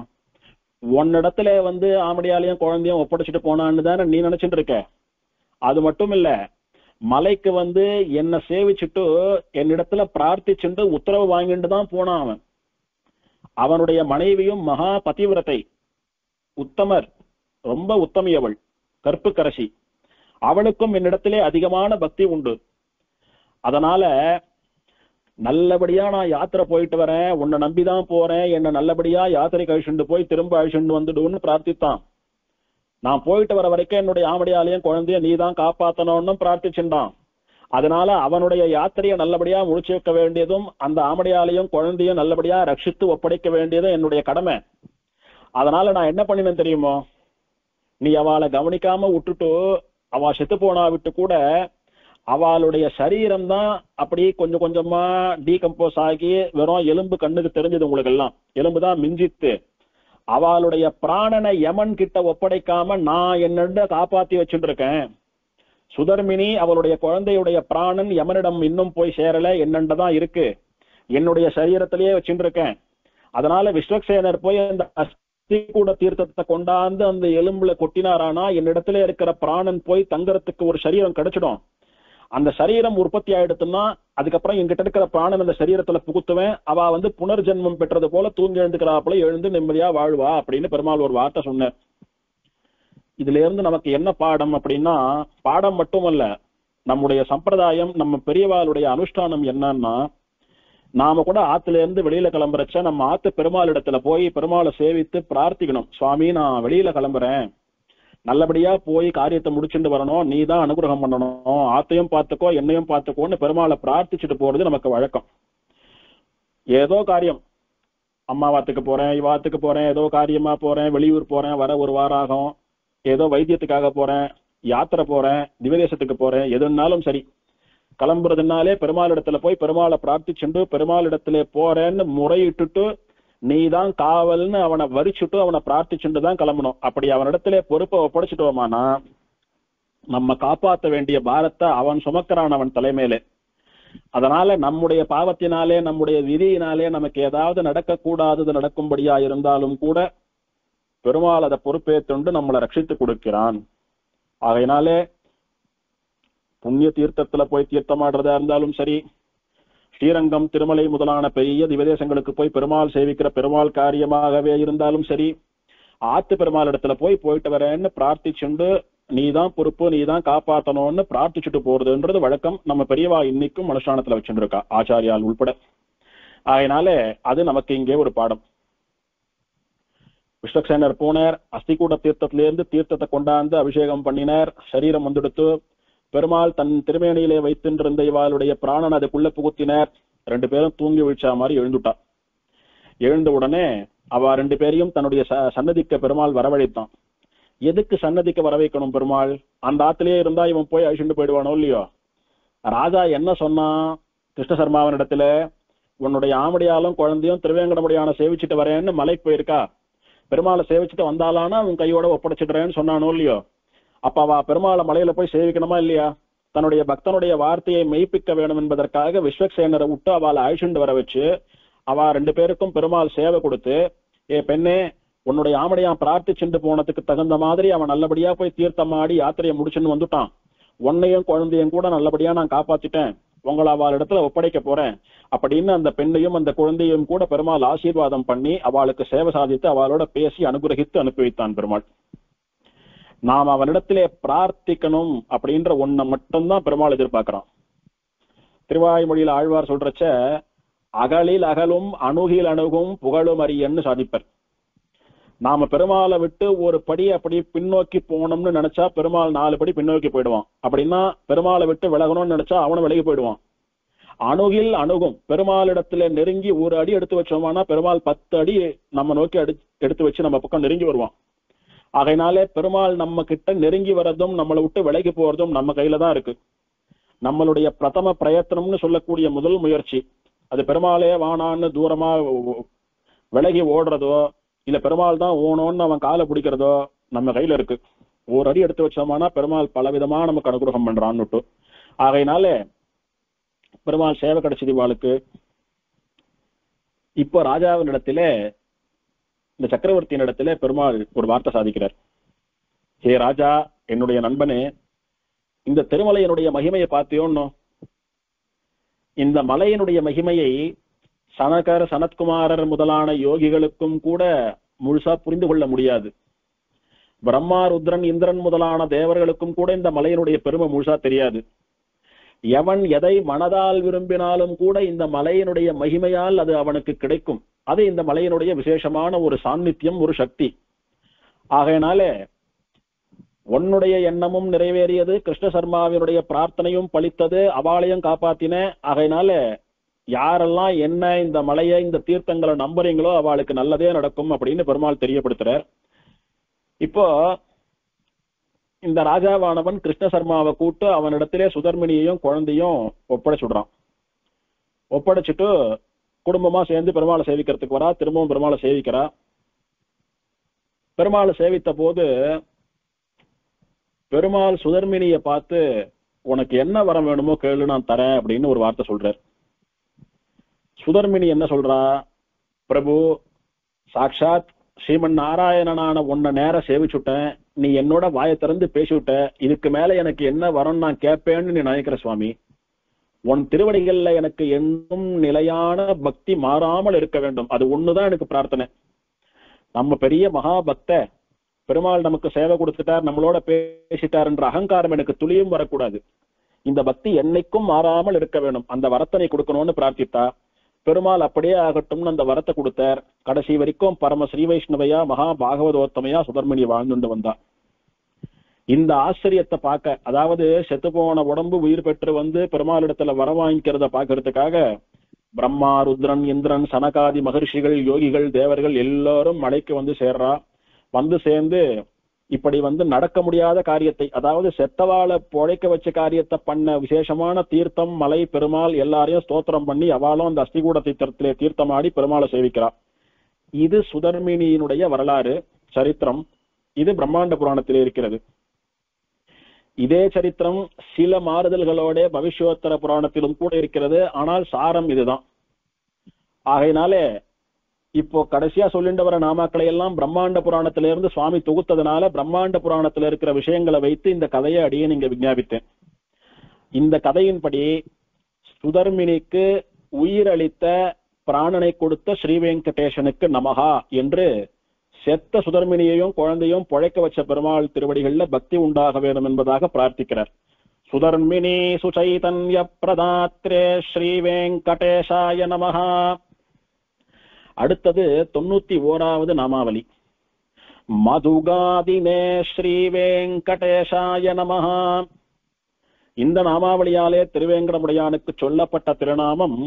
S1: உன்னிடத்துல ஆமடியாலையும் குழந்தையும் ஒப்படைச்சிட்டு போனான்னு தானே நீ நினைச்சிட்டு இருக்க. அது மட்டும் இல்ல, மலைக்கு என்ன சேவிச்சுட்டு என்னிடத்துல பிரார்த்திச்சுட்டு உத்தரவு வாங்கிட்டு தான் போனான் அவன். அவனுடைய மனைவியும் மகா பதிவிரத்தை, உத்தமர், ரொம்ப உத்தமியவள், கற்புக்கரசி. அவளுக்கும் என்னிடத்திலே அதிகமான பக்தி உண்டு. அதனால நல்லபடியா நான் யாத்திரை போயிட்டு வரேன், உன்னை நம்பிதான் போறேன், என்ன நல்லபடியா யாத்திரை கழிச்சுண்டு போய் திரும்ப அழிச்சுண்டு வந்துடுன்னு பிரார்த்தித்தான். நான் போயிட்டு வர வரைக்கும் என்னுடைய ஆமடியாலையும் குழந்தைய நீ தான் காப்பாத்தணும்னு பிரார்த்திச்சுட்டான். அதனால அவனுடைய யாத்திரையை நல்லபடியா முடிச்சு வைக்க வேண்டியதும் அந்த ஆமடியாலையும் குழந்தையும் நல்லபடியா ரட்சித்து ஒப்படைக்க வேண்டியதும் என்னுடைய கடமை. அதனால நான் என்ன பண்ணினேன் தெரியுமோ? நீ அவளை கவனிக்காம விட்டுட்டு அவ செத்து போனா விட்டு கூட அவளுடைய சரீரம் தான் அப்படி கொஞ்சம் கொஞ்சமா டீகம்போஸ் ஆகி வெறும் எலும்பு கண்ணுக்கு தெரிஞ்சது. உங்களுக்கு எல்லாம் எலும்புதான் மிஞ்சித்து. அவளுடைய பிராணனை யமன் கிட்ட ஒப்படைக்காம நான் என்னோட காப்பாத்தி வச்சுட்டு இருக்கேன். சுதர்மினி அவளுடைய குழந்தையுடைய பிராணன் யமனிடம் இன்னும் போய் சேரல, என்னண்டதான் இருக்கு, என்னுடைய சரீரத்திலேயே வச்சுட்டு இருக்கேன். அதனால விஸ்வக்சேனர் போய் அந்த அஸ்திகூட தீர்த்தத்தை கொண்டாந்து அந்த எலும்புல கொட்டினாரானா என்னிடத்துல இருக்கிற பிராணன் போய் தங்கறதுக்கு ஒரு சரீரம் கிடைச்சிடும். அந்த சரீரம் உற்பத்தி ஆயிடுத்துன்னா அதுக்கப்புறம் என்கிட்ட இருக்கிற பிராணன் அந்த சரீரத்துல புகுத்துவேன். அவ புனர்ஜென்மம் பெற்றது போல தூங்கி எழுந்துக்கிறாப்புல எழுந்து நிம்மதியா வாழ்வா அப்படின்னு பெருமாள் ஒரு வார்த்தை சொன்னார். இதுல இருந்து நமக்கு என்ன பாடம் அப்படின்னா, பாடம் மட்டுமல்ல, நம்முடைய சம்பிரதாயம், நம்ம பெரியவாளுடைய அனுஷ்டானம் என்னன்னா, நாம கூட ஆத்துல இருந்து வெளியில கிளம்புறச்ச நம்ம ஆத்து பெருமாள் இடத்துல போய் பெருமாளை சேவித்து பிரார்த்திக்கணும். சுவாமி, நான் வெளியில கிளம்புறேன், நல்லபடியா போய் காரியத்தை முடிச்சுட்டு வரணும், நீ தான் அனுகிரகம் பண்ணணும், ஆத்தையும் பார்த்துக்கோ என்னையும் பார்த்துக்கோன்னு பெருமாளை பிரார்த்திச்சுட்டு போறது நமக்கு வழக்கம். ஏதோ காரியம், அம்மாவாத்துக்கு போறேன், இவாத்துக்கு போறேன், ஏதோ காரியமா போறேன், வெளியூர் போறேன், வர ஒரு வாரம் ஆகும், ஏதோ வைத்தியத்துக்காக போறேன், யாத்திரை போறேன், திவ்யதேசத்துக்கு போறேன், எதுனாலும் சரி, கிளம்புறதுனாலே பெருமாள் இடத்துல போய் பெருமாளை பிரார்த்திச்சுண்டு பெருமாள் இடத்துல போறேன்னு முறையிட்டுட்டு நீ தான் காவல்னு அவனை வரிச்சுட்டு அவனை பிரார்த்திச்சுட்டு தான் கிளம்பணும். அப்படி அவனிடத்துல பொறுப்பை ஒப்படைச்சிட்டோமானா நம்ம காப்பாற்ற வேண்டிய பாரத்தை அவன் சுமக்கிறான் அவன் தலைமையிலே. அதனால நம்முடைய பாவத்தினாலே நம்முடைய விதியினாலே நமக்கு ஏதாவது நடக்கக்கூடாதது நடக்கும்படியா இருந்தாலும் கூட பெருமாள் அதை பொறுப்பேற்றுண்டு நம்மளை ரட்சித்து கொடுக்கிறான். ஆகையினாலே புண்ணிய தீர்த்தத்துல போய் தீர்த்தமாடுறதா இருந்தாலும் சரி, ஸ்ரீரங்கம், திருமலை முதலான பெரிய திவதேசங்களுக்கு போய் பெருமாள் சேவிக்கிற பெருமாள் காரியமாகவே இருந்தாலும் சரி, ஆத்து பெருமாள் இடத்துல போயிட்டு வரேன்னு பிரார்த்திச்சுண்டு நீதான் பொறுப்பு, நீதான் காப்பாற்றணும்னு பிரார்த்திச்சுட்டு போறதுன்றது வழக்கம். நம்ம பெரியவா இன்னைக்கும் அனுஷ்டானத்துல வச்சுட்டு இருக்கா, ஆச்சாரியால் உள்பட. அதனால அது நமக்கு இங்கே ஒரு பாடம். விஸ்வக்சேனர் போனார், அஸ்திகூட தீர்த்தத்திலிருந்து தீர்த்தத்தை கொண்டாந்து அபிஷேகம் பண்ணினார். சரீரம் வந்துடுத்து. பெருமாள் தன் திருமேனியிலே வைத்திருந்த இவாளுடைய பிராணன் அதுக்குள்ள புகுத்தினார். 2 பேரும் தூங்கி வீழ்ச்சா மாதிரி எழுந்துட்டா. எழுந்த உடனே அவ 2 பேரையும் தன்னுடைய சன்னதிக்க பெருமாள் வரவழைத்தான். எதுக்கு சன்னதிக்க வர வைக்கணும் பெருமாள்? அந்த ஆத்திலேயே இருந்தா இவன் போய் அழிச்சுட்டு போயிடுவானோ இல்லையோ. ராஜா என்ன சொன்னான் கிருஷ்ண சர்மாவன் இடத்துல? உன்னுடைய ஆமடியாலும் குழந்தையும் திருவேங்கடமுடியான சேவிச்சுட்டு வரேன்னு மலைக்கு போயிருக்கா, பெருமாளை சேவிச்சுட்டு வந்தாலானா உன் கையோட ஒப்படைச்சிடுறேன்னு சொன்னானோ இல்லையோ. அப்ப அவ பெருமாளை மலையில போய் சேவிக்கணுமா இல்லையா? தன்னுடைய பக்தனுடைய வார்த்தையை மெய்ப்பிக்க வேணும் என்பதற்காக விஸ்வக்சேனரை விட்டு அவளை அழிச்சுண்டு வர வச்சு அவ 2 பேருக்கும் பெருமாள் சேவை கொடுத்து, ஏ பெண்ணே, உன்னுடைய ஆமடியான் பிரார்த்திச்சுண்டு போனதுக்கு தகுந்த மாதிரி அவன் நல்லபடியா போய் தீர்த்தமாடி யாத்திரையை முடிச்சுன்னு வந்துட்டான், உன்னையும் குழந்தையும் கூட நல்லபடியா நான் காப்பாத்திட்டேன், உங்களை அவள் இடத்துல ஒப்படைக்க போறேன் அப்படின்னு அந்த பெண்ணையும் அந்த குழந்தையும் கூட பெருமாள் ஆசீர்வாதம் பண்ணி அவளுக்கு சேவை சாதித்து அவளோட பேசி அனுகிரகித்து அனுப்பி வைத்தான் பெருமாள். நாம் அவனிடத்திலே பிரார்த்திக்கணும் அப்படின்ற ஒன்றை மட்டும்தான் பெருமாள் எதிர்பார்க்கிறான். திருவாய்மொழியில் ஆழ்வார் சொல்றச்ச அகலில் அகலும் அணுகில் அணுகும் புகழும் அறியன்னு சாதிப்பர். நாம பெருமாளை விட்டு ஒரு படி அப்படி பின்னோக்கி போனோம்னு நினைச்சா பெருமாள் 4 படி பின்னோக்கி போயிடுவான். அப்படின்னா பெருமாளை விட்டு விலகணும்னு நினைச்சா அவனும் விலகி போயிடுவான். அணுகில் அணுகும் பெருமாளிடத்துல நெருங்கி ஒரு அடி எடுத்து வச்சோம்னா பெருமாள் 10 அடி நம்ம நோக்கி எடுத்து வச்சு நம்ம பக்கம் நெருங்கி வருவான். ஆகையினாலே பெருமாள் நம்ம கிட்ட நெருங்கி வர்றதும் நம்மளை விட்டு விலகி போறதும் நம்ம கையில தான் இருக்கு. நம்மளுடைய பிரதம பிரயத்தனம்னு சொல்லக்கூடிய முதல் முயற்சி அது பெருமாளே வானான்னு தூரமா விலகி ஓடுறதோ இல்ல பெருமாள் தான் ஓனோன்னு அவன் காலை பிடிக்கிறதோ நம்ம கையில இருக்கு. ஒரு அடி எடுத்து வச்சோம்னா பெருமாள் பலவிதமா நமக்கு அனுகிரகம் பண்றான்னுட்டு. ஆகையினால பெருமாள் சேவை கிடைச்சது இவாளுக்கு. இப்போ ராஜாவின் இடத்துல இந்த சக்கரவர்த்தியின் இடத்துல பெருமாள் ஒரு வார்த்தை சாதிக்கிறார். ஹே ராஜா, என்னுடைய நண்பனே, இந்த திருமலையினுடைய மகிமையை பார்த்தியோன்னு. இந்த மலையினுடைய மகிமையை சனகர் சனத்குமாரர் முதலான யோகிகளுக்கும் கூட முழுசா புரிந்து கொள்ள முடியாது. பிரம்மா ருத்ரன் இந்திரன் முதலான தேவர்களுக்கும் கூட இந்த மலையினுடைய பெருமை முழுசா தெரியாது. எவன் எதை மனதால் விரும்பினாலும் கூட இந்த மலையினுடைய மகிமையால் அது அவனுக்கு கிடைக்கும். அது இந்த மலையினுடைய விசேஷமான ஒரு சாநித்தியம், ஒரு சக்தி. ஆகையினால உன்னுடைய எண்ணமும் நிறைவேறியது, கிருஷ்ண சர்மாவினுடைய பிரார்த்தனையும் பலித்தது, அவாளையும் காப்பாத்தின. ஆகையினால யாரெல்லாம் என்ன இந்த மலையை இந்த தீர்த்தங்களை நம்புறீங்களோ அவளுக்கு நல்லதே நடக்கும் அப்படின்னு பெருமாள் தெரியப்படுத்துறார். இப்போ இந்த ராஜாவானவன் கிருஷ்ண சர்மாவை கூட்டு அவனிடத்திலே சுதர்மினியையும் குழந்தையும் ஒப்படைச்சுடுறான். ஒப்படைச்சிட்டு குடும்பமா சேர்ந்து பெருமாளை சேவிக்கிறதுக்கு வரா. திரும்பவும் பெருமாளை சேவிக்கிறா. பெருமாளை சேவித்த போது பெருமாள் சுதர்மினியை பார்த்து, உனக்கு என்ன வரம் வேணுமோ கேளு, நான் தரேன் அப்படின்னு ஒரு வார்த்தை சொல்றார். சுதர்மினி என்ன சொல்றா, பிரபு சாட்சாத் ஸ்ரீமன் நாராயணனான உன்னை நேர சேவிச்சுட்டேன், நீ என்னோட வாயை திறந்து பேசிவிட்ட, இதுக்கு மேல எனக்கு என்ன வரம் நான் கேட்பேன்னு நீ நினைக்கிற சுவாமி. உன் திருவடிகள்ல எனக்கு என்னும் நிலையான பக்தி மாறாமல் இருக்க வேண்டும், அது ஒண்ணுதான் எனக்கு பிரார்த்தனை. நம்ம பெரிய மகாபக்த, பெருமாள் நமக்கு சேவை கொடுத்துட்டார், நம்மளோட பேசிட்டார் என்ற அகங்காரம் எனக்கு துளியும் வரக்கூடாது. இந்த பக்தி என்னைக்கும் மாறாமல் இருக்க வேண்டும், அந்த வரத்தனை கொடுக்கணும்னு பிரார்த்தித்தா. பெருமாள் அப்படியே ஆகட்டும்னு அந்த வரத்தை கொடுத்தார். கடைசி வரைக்கும் பரம ஸ்ரீ வைஷ்ணவையா மகா பாகவதோத்தமையா சுதர்மினி வாழ்ந்துட்டு வந்தா. இந்த ஆச்சரியத்தை பார்க்க, அதாவது செத்து போன உடம்பு உயிர் பெற்று வந்து பெருமாளிடத்துல வர வாங்கிக்கிறத பாக்குறதுக்காக பிரம்மா ருத்ரன் இந்திரன் சனகாதி மகர்ஷிகள் யோகிகள் தேவர்கள் எல்லாரும் மலைக்கு வந்து சேர்றா. வந்து சேர்ந்து இப்படி வந்து நடக்க முடியாத காரியத்தை, அதாவது செத்தவாளை பொழைக்க வச்ச காரியத்தை பண்ண விசேஷமான தீர்த்தம் மலை பெருமாள் எல்லாரையும் ஸ்தோத்திரம் பண்ணி அவளும் அந்த அஸ்திகூட தீர்த்தத்திலே தீர்த்தமாடி பெருமாளை சேவிக்கிறா. இது சுதர்மினியினுடைய வரலாறு சரித்திரம். இது பிரம்மாண்ட புராணத்திலே இருக்கிறது. இதே சரித்திரம் சில மாறுதல்களோட பவிஷ்யோத்தர புராணத்திலும் கூட இருக்கிறது. ஆனால் சாரம் இதுதான். ஆகையினாலே இப்போ கடைசியா சொல்லிட்டு வர நாமாக்களை எல்லாம் பிரம்மாண்ட புராணத்திலிருந்து சுவாமி தொகுத்ததுனால பிரம்மாண்ட புராணத்துல இருக்கிற விஷயங்களை வைத்து இந்த கதையை அடியே நீங்க விஞ்ஞாபித்தேன். இந்த கதையின்படி சுதர்மினிக்கு உயிரளித்த பிராணனை கொடுத்த ஸ்ரீ வெங்கடேசனுக்கு நமகா என்று செத்த சுதர்மினியையும் குழந்தையும் பொழைக்க வச்ச பெருமாள் திருவடிகள்ல பக்தி உண்டாக வேண்டும் என்பதாக பிரார்த்திக்கிறார். சுதர்மினி சுசைதன்ய பிரதாத்ரே ஸ்ரீ வெங்கடேசாய நமஹா. அடுத்தது 91வது நாமாவளி. மதுகாதினே ஸ்ரீ வெங்கடேசாய நமஹா. இந்த நாமாவளியாலே திருவேங்கடமுடையானுக்கு சொல்லப்பட்ட திருநாமம்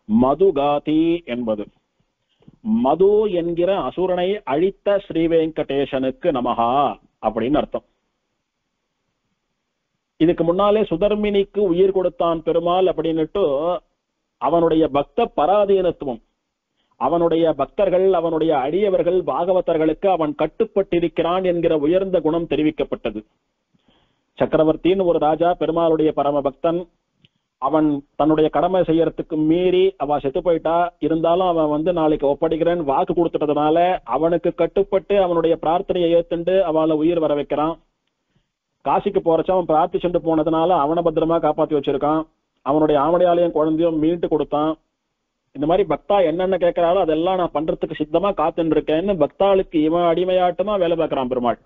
S1: மதுகாதி என்பது. மது என்கிற அசுரனை அழித்த ஸ்ரீ வெங்கடேசனுக்கு நமஹா அப்படின்னு அர்த்தம். இதுக்கு முன்னாலே சுதர்மினிக்கு உயிர் கொடுத்தான் பெருமாள் அப்படின்னுட்டு அவனுடைய பக்த பராதீனத்துவம், அவனுடைய பக்தர்கள் அவனுடைய அடியவர்கள் பாகவதர்களுக்கு அவன் கட்டுப்பட்டிருக்கிறான் என்கிற உயர்ந்த குணம் தெரிவிக்கப்பட்டது. சக்கரவர்த்தின்னு ஒரு ராஜா, பெருமாளுடைய பரம பக்தன். அவன் தன்னுடைய கடமை செய்யறதுக்கு மீறி அவ செத்து போயிட்டா, இருந்தாலும் அவன் வந்து நாளைக்கு ஒப்படைக்கிறேன் வாக்கு கொடுத்துட்டதுனால அவனுக்கு கட்டுப்பட்டு அவனுடைய பிரார்த்தனையை ஏத்துண்டு அவளை உயிர் வர வைக்கிறான். காசிக்கு போறச்ச அவன் பிரார்த்திச்சுட்டு போனதுனால அவனை பத்திரமா காப்பாத்தி வச்சிருக்கான். அவனுடைய ஆமடையாலையும் குழந்தையும் மீட்டு கொடுத்தான். இந்த மாதிரி பக்தா என்னென்ன கேட்கிறாளோ அதெல்லாம் நான் பண்றதுக்கு சித்தமா காத்துன்னு இருக்கேன்னு பக்தாளுக்கு இவன் அடிமையாட்டமா வேலை பார்க்கிறான் பெருமாள்.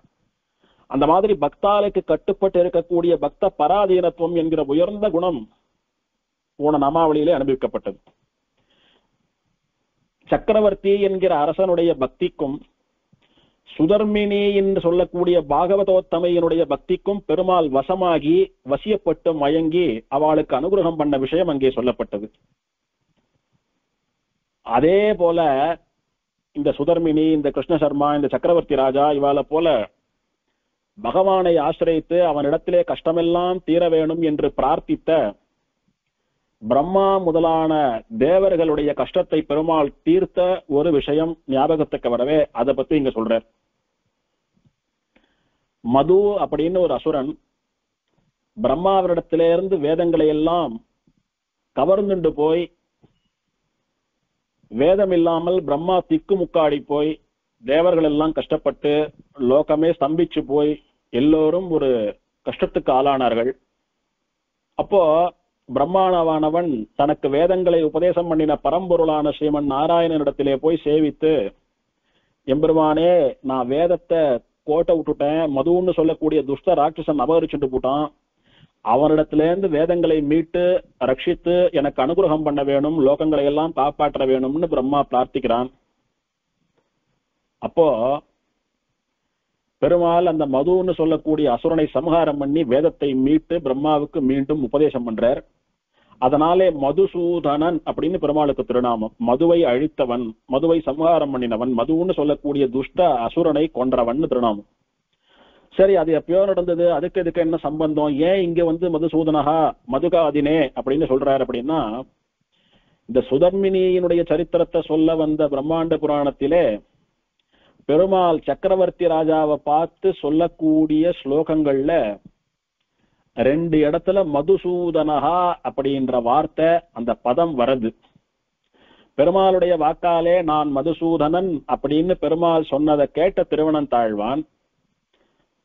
S1: அந்த மாதிரி பக்தாளுக்கு கட்டுப்பட்டு இருக்கக்கூடிய பக்த பராதீனத்துவம் என்கிற உயர்ந்த குணம் போன நாமாவளியிலே அனுபவிக்கப்பட்டது. சக்கரவர்த்தி என்கிற அரசனுடைய பக்திக்கும் சுதர்மினி என்று சொல்லக்கூடிய பாகவதோத்தமையினுடைய பக்திக்கும் பெருமாள் வசமாகி வசியப்பட்டு மயங்கி அவளுக்கு அனுகிரகம் பண்ண விஷயம் அங்கே சொல்லப்பட்டது. அதே போல இந்த சுதர்மினி, இந்த கிருஷ்ண சர்மா, இந்த சக்கரவர்த்தி ராஜா இவாளை போல பகவானை ஆசிரியித்து அவனிடத்திலே கஷ்டமெல்லாம் தீர வேணும் என்று பிரார்த்தித்த பிரம்மா முதலான தேவர்களுடைய கஷ்டத்தை பெருமாள் தீர்த்த ஒரு விஷயம் ஞாபகத்துக்கு வரவே அதை பத்தி இங்க சொல்றார். மது அப்படின்னு ஒரு அசுரன் பிரம்மாவரிடத்திலிருந்து வேதங்களை எல்லாம் கவர்ந்துண்டு போய் வேதம் இல்லாமல் பிரம்மா திக்கு முக்காடி போய் தேவர்கள் எல்லாம் கஷ்டப்பட்டு லோகமே ஸ்தம்பிச்சு போய் எல்லோரும் ஒரு கஷ்டத்துக்கு ஆளானார்கள். அப்போ பிரம்மானவானவன் தனக்கு வேதங்களை உபதேசம் பண்ணின பரம்பொருளான ஸ்ரீமன் நாராயணனிடத்திலே போய் சேவித்து, எம்பெருமானே நான் வேதத்தை கோட்டை விட்டுட்டேன், மதுன்னு சொல்லக்கூடிய துஷ்ட ராட்சசன் அபகரிச்சுட்டு போட்டான், அவனிடத்திலேருந்து வேதங்களை மீட்டு ரட்சித்து எனக்கு அனுகிரகம் பண்ண வேணும், லோகங்களை எல்லாம் காப்பாற்ற வேணும்னு பிரம்மா பிரார்த்திக்கிறான். அப்போ பெருமாள் அந்த மதுன்னு சொல்லக்கூடிய அசுரனை சம்ஹாரம் பண்ணி வேதத்தை மீட்டு பிரம்மாவுக்கு மீண்டும் உபதேசம் பண்றார். அதனாலே மதுசூதனன் அப்படின்னு பெருமாளுக்கு திருநாமம். மதுவை அழித்தவன், மதுவை சம்ஹாரம் பண்ணினவன், மதுன்னு சொல்லக்கூடிய துஷ்ட அசுரனை கொன்றவன் திருநாமம். சரி, அது எப்பயோ நடந்தது, அதுக்கு இதுக்கு என்ன சம்பந்தம், ஏன் இங்க மதுசூதனஹா மதுகாதினே அப்படின்னு சொல்றாரு அப்படின்னா, இந்த சுதர்மினியினுடைய சரித்திரத்தை சொல்ல வந்த பிரம்மாண்ட புராணத்திலே பெருமாள் சக்கரவர்த்தி ராஜாவை பார்த்து சொல்லக்கூடிய ஸ்லோகங்கள்ல 2 இடத்துல மதுசூதனஹா அப்படின்ற வார்த்தை அந்த பதம் வருது. பெருமாளுடைய வாக்காலே நான் மதுசூதனன் அப்படின்னு பெருமாள் சொன்னதை கேட்ட திருவனந்தாழ்வான்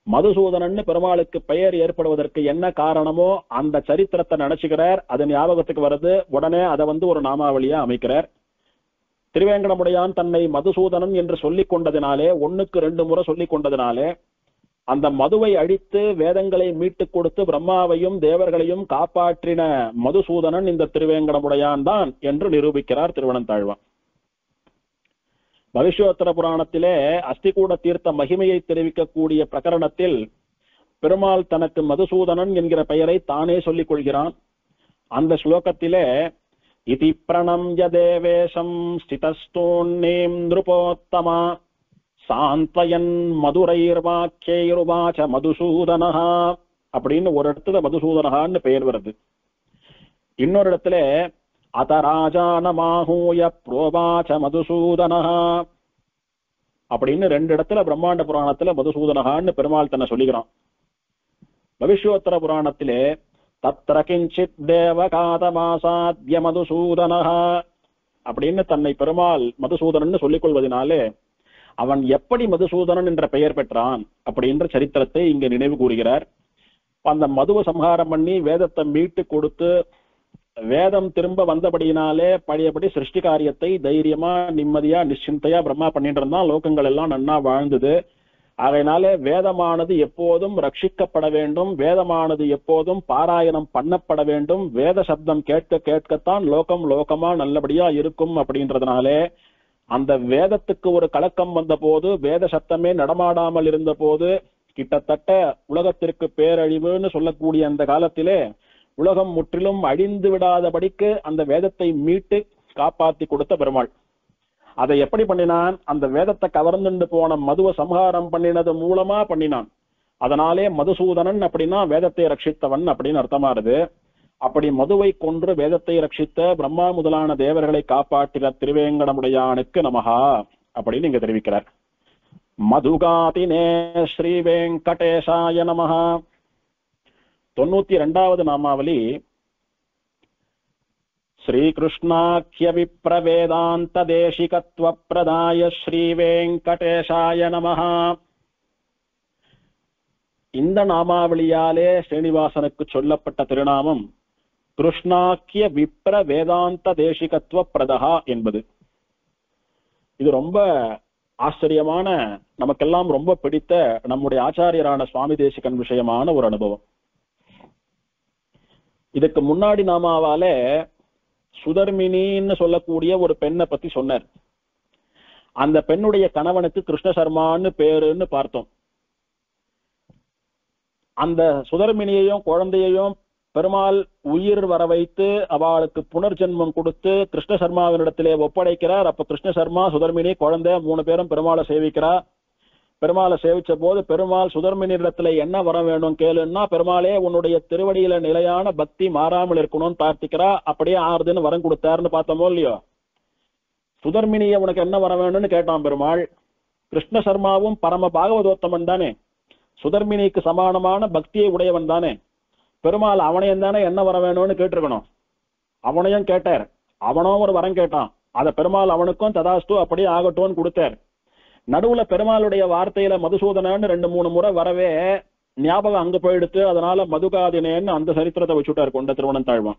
S1: மதுசூதனன் பெருமாளுக்கு பெயர் ஏற்படுவதற்கு என்ன காரணமோ அந்த சரித்திரத்தை நினைச்சுக்கிறார். அது ஞாபகத்துக்கு வருது, உடனே அதை ஒரு நாமாவளியா அமைக்கிறார். திருவேங்கடமுடையான் தன்னை மதுசூதனன் என்று சொல்லிக் கொண்டதினாலே, 1க்கு 2 முறை சொல்லிக் கொண்டதினாலே, அந்த மதுவை அழித்து வேதங்களை மீட்டுக் கொடுத்து பிரம்மாவையும் தேவர்களையும் காப்பாற்றின மதுசூதனன் இந்த திருவேங்கடமுடையான் தான் என்று நிரூபிக்கிறார் திருவனந்தாழ்வான். பவிஷ்யோத்தர புராணத்திலே அஸ்திகூட தீர்த்த மகிமையை தெரிவிக்கக்கூடிய பிரகரணத்தில் பெருமாள் தனக்கு மதுசூதனன் என்கிற பெயரை தானே சொல்லிக் கொள்கிறான். அந்த ஸ்லோகத்திலே இதி பிரணம்ய தேவேஷம் ஸ்திதஸ்தூன்னீம் நிருபோத்தமா சாந்த்வயன் மதுரைர்வாக்கியைருவாச்ச மதுசூதனஹா அப்படின்னு ஒரு இடத்துல மதுசூதனஹான்னு பெயர் வருது. இன்னொரு இடத்துல அதராஜானமாஹூய புரோவாச்ச மதுசூதனஹா அப்படின்னு 2 இடத்துல பிரம்மாண்ட புராணத்துல மதுசூதனஹான்னு பெருமாள் தன்னை சொல்லிக்கிறான். பவிஷ்யோத்தர புராணத்திலே தத்ர கிஞ்சித் தேவகாதமாசாத்ய மதுசூதனஹா அப்படின்னு தன்னை பெருமாள் மதுசூதனன் சொல்லிக் கொள்வதனாலே அவன் எப்படி மதுசூதனன் என்ற பெயர் பெற்றான் அப்படின்ற சரித்திரத்தை இங்க நினைவு கூறுகிறார். அந்த மதுவை சம்ஹாரம் பண்ணி வேதத்தை மீட்டு கொடுத்து வேதம் திரும்ப வந்தபடியினாலே பழையபடி சிருஷ்டி காரியத்தை தைரியமா நிம்மதியா நிশ্চিந்தையா பிரம்மா பண்ணிட்டு இருந்தான். லோகங்கள் எல்லாம் நன்னா வாழ்ந்தது. அதனால வேதமானது எப்போதும் ரட்சிக்கப்பட வேண்டும், வேதமானது எப்போதும் பாராயணம் பண்ணப்பட வேண்டும், வேத சப்தம் கேட்க கேட்கத்தான் லோகம் லோகமா நல்லபடியா இருக்கும் அப்படின்றதுனாலே அந்த வேதத்துக்கு ஒரு கலக்கம் வந்த போது, வேத சப்தமே நடமாடாமல் இருந்த போது, கிட்டத்தட்ட உலகத்திற்கு பேரழிவுன்னு சொல்லக்கூடிய அந்த காலத்திலே உலகம் முற்றிலும் அழிந்து விடாதபடிக்கு அந்த வேதத்தை மீட்டு காப்பாத்தி கொடுத்த பெருமாள். அதை எப்படி பண்ணினான்? அந்த வேதத்தை கவர்ந்துண்டு போன மதுவை சம்ஹாரம் பண்ணினது மூலமா பண்ணினான். அதனாலே மதுசூதனன் அப்படின்னா வேதத்தை ரட்சித்தவன் அப்படின்னு அர்த்தமாறுது. அப்படி மதுவை கொன்று வேதத்தை ரட்சித்த பிரம்மா முதலான தேவர்களை காப்பாற்றின திருவேங்கடமுடையானுக்கு நமஹா அப்படின்னு இங்க தெரிவிக்கிறார். மதுகாதினே ஸ்ரீ வெங்கடேசாய நமஹா. 92வது நாமாவளி ஸ்ரீகிருஷ்ணாக்கிய விப்ரவேதாந்த தேசிகத்வ பிரதாய ஸ்ரீ வெங்கடேசாய நமஹா. இந்த நாமாவளியாலே ஸ்ரீனிவாசனுக்கு சொல்லப்பட்ட திருநாமம் கிருஷ்ணாக்கிய விப்ர வேதாந்த தேசிகத்துவ பிரதா என்பது. இது ரொம்ப ஆச்சரியமான, நமக்கெல்லாம் ரொம்ப பிடித்த நம்முடைய ஆச்சாரியரான சுவாமி தேசிகன் விஷயமான ஒரு அனுபவம். இதுக்கு முன்னாடி நாமாவாலே சுதர்மினின்னு சொல்லக்கூடிய ஒரு பெண்ணை பத்தி சொன்னார். அந்த பெண்ணுடைய கணவனுக்கு கிருஷ்ண சர்மான்னு பேருன்னு பார்த்தோம். அந்த சுதர்மினியையும் குழந்தையையும் பெருமாள் உயிர் வர வைத்து அவளுக்கு புனர்ஜென்மம் கொடுத்து கிருஷ்ண சர்மாவினிடத்திலே ஒப்படைக்கிறார். அப்ப கிருஷ்ண சர்மா, சுதர்மினி, குழந்தை 3 பேரும் பெருமாளை சேவிக்கிறார். பெருமாளை சேவிச்ச போது பெருமாள் சுதர்மினிடத்துல என்ன வர வேண்டும் கேளுன்னா, பெருமாளே உன்னுடைய திருவடியில நிலையான பக்தி மாறாமல் இருக்கணும்னு பிரார்த்திக்கிறா. அப்படியே ஆறுதுன்னு வரம் கொடுத்தாருன்னு பார்த்தோமோ இல்லையோ. சுதர்மினிய உனக்கு என்ன வர வேணும்னு கேட்டான் பெருமாள். கிருஷ்ண சர்மாவும் பரம பாகவதோத்தமன் தானே, சுதர்மினிக்கு சமானமான பக்தியை உடையவன் தானே. பெருமாள் அவனையும் தானே என்ன வர வேணும்னு கேட்டிருக்கணும். அவனையும் கேட்டார். அவனும் ஒரு வரம் கேட்டான். அத பெருமாள் அவனுக்கும் ததாஸ்து அப்படியே ஆகட்டும்னு கொடுத்தார். நடுவுல பெருமாளுடைய வார்த்தையில மதுசூதனன்னு 2-3 முறை வரவே ஞாபகம் அங்க போயிடுத்து. அதனால மதுகாதினேன்னு அந்த சரித்திரத்தை வச்சுட்டார் கொண்ட திருவனந்தாழ்வான்.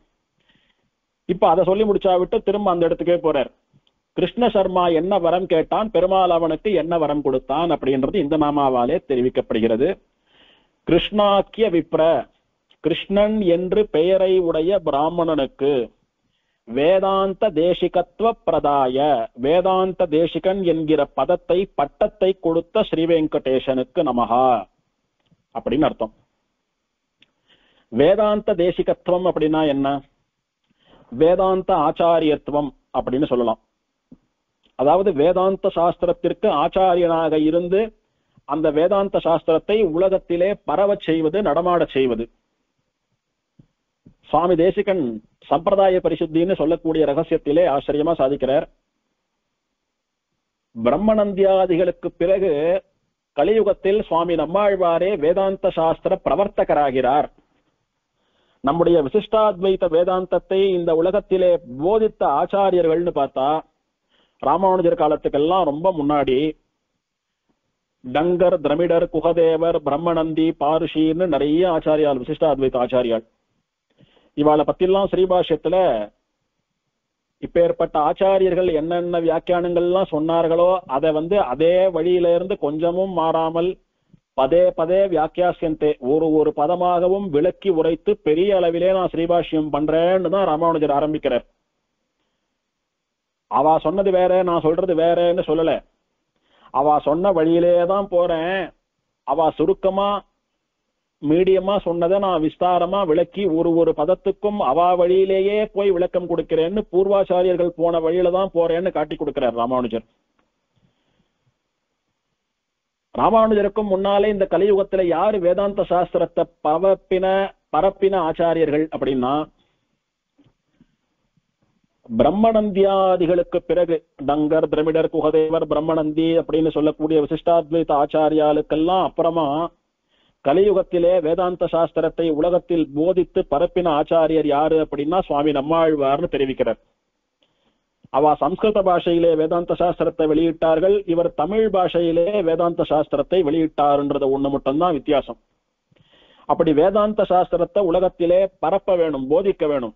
S1: இப்ப அதை சொல்லி முடிச்சா விட்டு திரும்ப அந்த இடத்துக்கே போறார். கிருஷ்ண சர்மா என்ன வரம் கேட்டான், பெருமாள் அவனுக்கு என்ன வரம் கொடுத்தான் அப்படின்றது இந்த நாமாவாலே தெரிவிக்கப்படுகிறது. கிருஷ்ணாக்கிய விப்ர, கிருஷ்ணன் என்று பெயரை உடைய பிராமணனுக்கு வேதாந்த தேசிகத்துவ பிரதாய, வேதாந்த தேசிகன் என்கிற பதத்தை பட்டத்தை கொடுத்த ஸ்ரீ வெங்கடேசனுக்கு நமஹா அப்படின்னு அர்த்தம். வேதாந்த தேசிகத்துவம் அப்படின்னா என்ன? வேதாந்த ஆச்சாரியத்துவம் அப்படின்னு சொல்லலாம். அதாவது வேதாந்த சாஸ்திரத்திற்கு ஆச்சாரியனாக இருந்து அந்த வேதாந்த சாஸ்திரத்தை உலகத்திலே பரவச் செய்வது, நடமாடச் செய்வது. சுவாமி தேசிகன் சம்பிரதாய பரிசுத்தின்னு சொல்லக்கூடிய ரகசியத்திலே ஆச்சரியமா சாதிக்கிறார். பிரம்மநந்தியாதிகளுக்கு பிறகு கலியுகத்தில் சுவாமி நம்மாழ்வாரே வேதாந்த சாஸ்திர பிரவர்த்தகராகிறார். நம்முடைய விசிஷ்டாத்வைத வேதாந்தத்தை இந்த உலகத்திலே போதித்த ஆச்சாரியர்கள்னு பார்த்தா ராமானுஜர் காலத்துக்கெல்லாம் ரொம்ப முன்னாடி டங்கர், திரமிடர், குகதேவர், பிரம்மநந்தி, பாருஷின்னு நிறைய ஆச்சாரியால், விசிஷ்டாத்வைத ஆச்சாரியால். இவாளை பத்திலாம் ஸ்ரீபாஷ்யத்துல இப்பேற்பட்ட ஆச்சாரியர்கள் என்னென்ன வியாக்கியானங்கள்லாம் சொன்னார்களோ அதை அதே வழியில இருந்து கொஞ்சமும் மாறாமல் பதே பதே வியாக்கியாசியந்தே, ஒரு பதமாகவும் விளக்கி உரைத்து பெரிய அளவிலே நான் ஸ்ரீபாஷ்யம் பண்றேன்னு தான் ராமானுஜர் ஆரம்பிக்கிறார். அவ சொன்னது வேற, நான் சொல்றது வேறன்னு சொல்லல. அவ சொன்ன வழியிலேதான் போறேன். அவ சுருக்கமா மீடியமா சொன்னதை நான் விஸ்தாரமா விளக்கி ஒரு பதத்துக்கும் அவ வழியிலேயே போய் விளக்கம் கொடுக்கிறேன்னு பூர்வாச்சாரியர்கள் போன வழியில தான் போறேன்னு காட்டி கொடுக்கிறார் ராமானுஜர். ராமானுஜருக்கும் முன்னாலே இந்த கலியுகத்துல யாரு வேதாந்த சாஸ்திரத்தை பரப்பின ஆச்சாரியர்கள் அப்படின்னா, பிரம்மநந்தியாதிகளுக்கு பிறகு டங்கர், திரமிடர், குகதேவர், பிரம்மநந்தி அப்படின்னு சொல்லக்கூடிய விசிஷ்டாத்வைத ஆச்சாரியாளுக்கெல்லாம் அப்புறமா கலியுகத்திலே வேதாந்த சாஸ்திரத்தை உலகத்தில் போதித்து பரப்பின ஆச்சாரியர் யாரு அப்படின்னா சுவாமி நம்மாழ்வார்னு தெரிவிக்கிறார். அவ சம்ஸ்கிருத பாஷையிலே வேதாந்த சாஸ்திரத்தை வெளியிட்டார்கள். இவர் தமிழ் பாஷையிலே வேதாந்த சாஸ்திரத்தை வெளியிட்டார்ன்றது ஒண்ணு மட்டும்தான் வித்தியாசம். அப்படி வேதாந்த சாஸ்திரத்தை உலகத்திலே பரப்ப வேணும், போதிக்க வேணும்.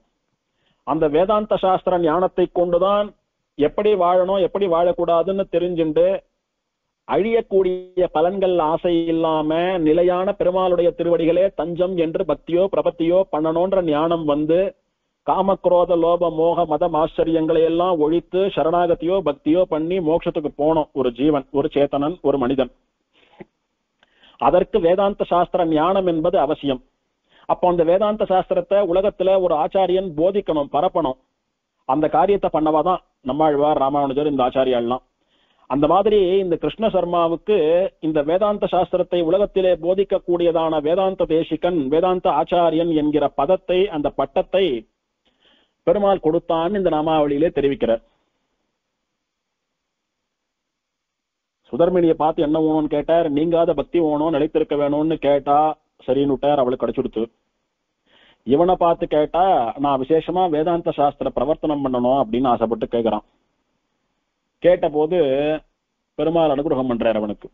S1: அந்த வேதாந்த சாஸ்திர ஞானத்தை கொண்டுதான் எப்படி வாழணும், எப்படி வாழக்கூடாதுன்னு தெரிஞ்சுண்டு அழியக்கூடிய பலன்கள் ஆசை இல்லாம நிலையான பெருமாளுடைய திருவடிகளே தஞ்சம் என்று பக்தியோ பிரபத்தியோ பண்ணணும்ன்ற ஞானம் காமக்ரோத லோப மோக மதம் ஆச்சரியங்களை எல்லாம் ஒழித்து சரணாகத்தியோ பக்தியோ பண்ணி மோட்சத்துக்கு போனோம் ஒரு ஜீவன், ஒரு சேத்தனன், ஒரு மனிதன். அதற்கு வேதாந்த சாஸ்திர ஞானம் என்பது அவசியம். அப்போ அந்த வேதாந்த சாஸ்திரத்தை உலகத்துல ஒரு ஆச்சாரியன் போதிக்கணும், பரப்பணும். அந்த காரியத்தை பண்ணவாதான் நம்மாழ்வார், ராமானுஜர், இந்த ஆச்சாரியாலாம். அந்த மாதிரி இந்த கிருஷ்ண சர்மாவுக்கு இந்த வேதாந்த சாஸ்திரத்தை உலகத்திலே போதிக்க கூடியதான வேதாந்த தேசிகன், வேதாந்த ஆச்சாரியன் என்கிற பதத்தை, அந்த பட்டத்தை பெருமாள் கொடுத்தான்னு இந்த நாமாவளியிலே தெரிவிக்கிறார். சுதர்மினியை பார்த்து என்ன வேணும்னு கேட்டார். நீங்காத பக்தி வேணும், நிலைத்திருக்க வேணும்னு கேட்டா சரின்னு விட்டார், அவளுக்கு கிடைச்சுடுத்து. இவனை பார்த்து கேட்டா நான் விசேஷமா வேதாந்த சாஸ்திர பிரவர்த்தனம் பண்ணணும் அப்படின்னு ஆசைப்பட்டு கேட்கிறான். கேட்ட போது பெருமாள் அனுகிரகம் பண்றார் அவனுக்கு.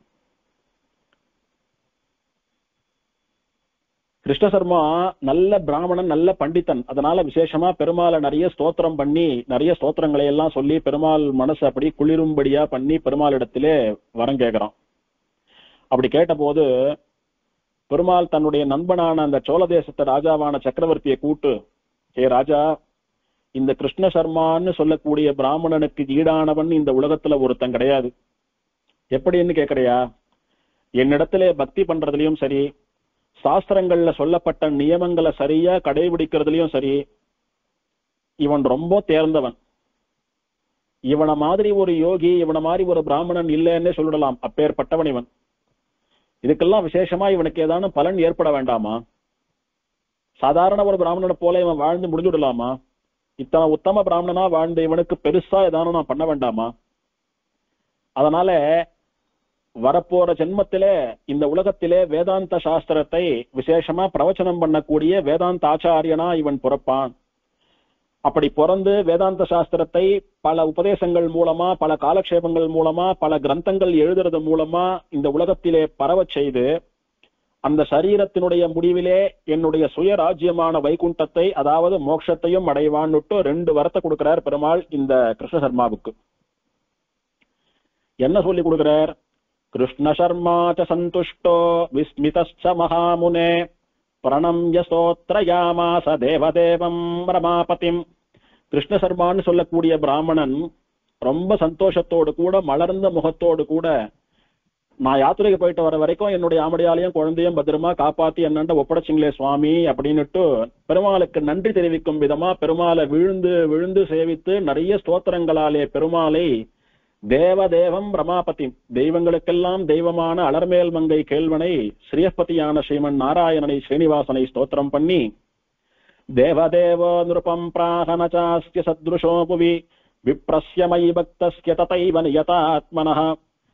S1: கிருஷ்ணசர்மா நல்ல பிராமணன், நல்ல பண்டிதன். அதனால விசேஷமா பெருமாளை நிறைய ஸ்தோத்திரம் பண்ணி, நிறைய ஸ்தோத்திரங்களை எல்லாம் சொல்லி பெருமாள் மனசு அப்படி குளிரும்படியா பண்ணி பெருமாள் இடத்திலே வரம் கேட்கிறான். அப்படி கேட்ட போது பெருமாள் தன்னுடைய நண்பனான அந்த சோழ தேசத்து ராஜாவான சக்கரவர்த்தியை கூட்டு, ஹே ராஜா, இந்த கிருஷ்ண சர்மான்னு சொல்லக்கூடிய பிராமணனுக்கு ஈடானவன் இந்த உலகத்துல ஒருத்தன் கிடையாது. எப்படின்னு கேக்குறியா? என்னிடத்திலே பக்தி பண்றதுலயும் சரி, சாஸ்திரங்கள்ல சொல்லப்பட்ட நியமங்களை சரியா கடைபிடிக்கிறதுலயும் சரி, இவன் ரொம்ப தேர்ந்தவன். இவன மாதிரி ஒரு யோகி, இவன மாதிரி ஒரு பிராமணன் இல்லைன்னே சொல்லிடலாம். அப்பேற்பட்டவன் இவன். இதுக்கெல்லாம் விசேஷமா இவனுக்கு ஏதானும் பலன் ஏற்பட வேண்டாமா? சாதாரண ஒரு பிராமணனை போல இவன் வாழ்ந்து முடிஞ்சுடலாமா? இத்தனை உத்தம பிராமணனா வாழ்ந்த இவனுக்கு பெருசா ஏதானும் நான் பண்ண வேண்டாமா? அதனால வரப்போற ஜென்மத்திலே இந்த உலகத்திலே வேதாந்த சாஸ்திரத்தை விசேஷமா பிரவச்சனம் பண்ணக்கூடிய வேதாந்த ஆச்சாரியனா இவன் பிறப்பான். அப்படி பிறந்து வேதாந்த சாஸ்திரத்தை பல உபதேசங்கள் மூலமா, பல காலக்ஷேபங்கள் மூலமா, பல கிரந்தங்கள் எழுதுறது மூலமா இந்த உலகத்திலே பரவச் செய்து அந்த சரீரத்தினுடைய முடிவிலே என்னுடைய சுயராஜ்யமான வைகுண்டத்தை, அதாவது மோட்சத்தையும் அடைவான்னுட்டு 2 வரத்தை கொடுக்கிறார் பெருமாள் இந்த கிருஷ்ண சர்மாவுக்கு. என்ன சொல்லி கொடுக்கிறார்? கிருஷ்ண சர்மா ச சந்துஷ்டோ விஸ்மிதஸ்ச மகாமுனே பிரணம்ய ஸ்தோத்ரயாமாஸ தேவதேவம் ரமாபதிம். கிருஷ்ண சர்மான்னு சொல்லக்கூடிய பிராமணன் ரொம்ப சந்தோஷத்தோடு கூட, மலர்ந்த முகத்தோடு கூட, நான் யாத்திரைக்கு போயிட்டு வர வரைக்கும் என்னுடைய ஆமடியாலையும் குழந்தையும் பத்திரமா காப்பாத்தி என்னண்ட ஒப்படைச்சிங்களே சுவாமி அப்படின்னுட்டு பெருமாளுக்கு நன்றி தெரிவிக்கும் விதமா பெருமாளை விழுந்து விழுந்து சேவித்து நிறைய ஸ்தோத்திரங்களாலே பெருமாளை தேவதேவம் ரமாபதி, தெய்வங்களுக்கெல்லாம் தெய்வமான அலர்மேல் மங்கை கேள்வனை, ஸ்ரீயப்பதியான ஸ்ரீமன் நாராயணனை ஸ்ரீனிவாசனை ஸ்தோத்திரம் பண்ணி, தேவதேவோ நிருபம் பிராஹனசாஸ்ய சத்ருஷோ புவி விப்ரஸ்ய மயி பக்தஸ்ய ததைவ நியதாத்மனः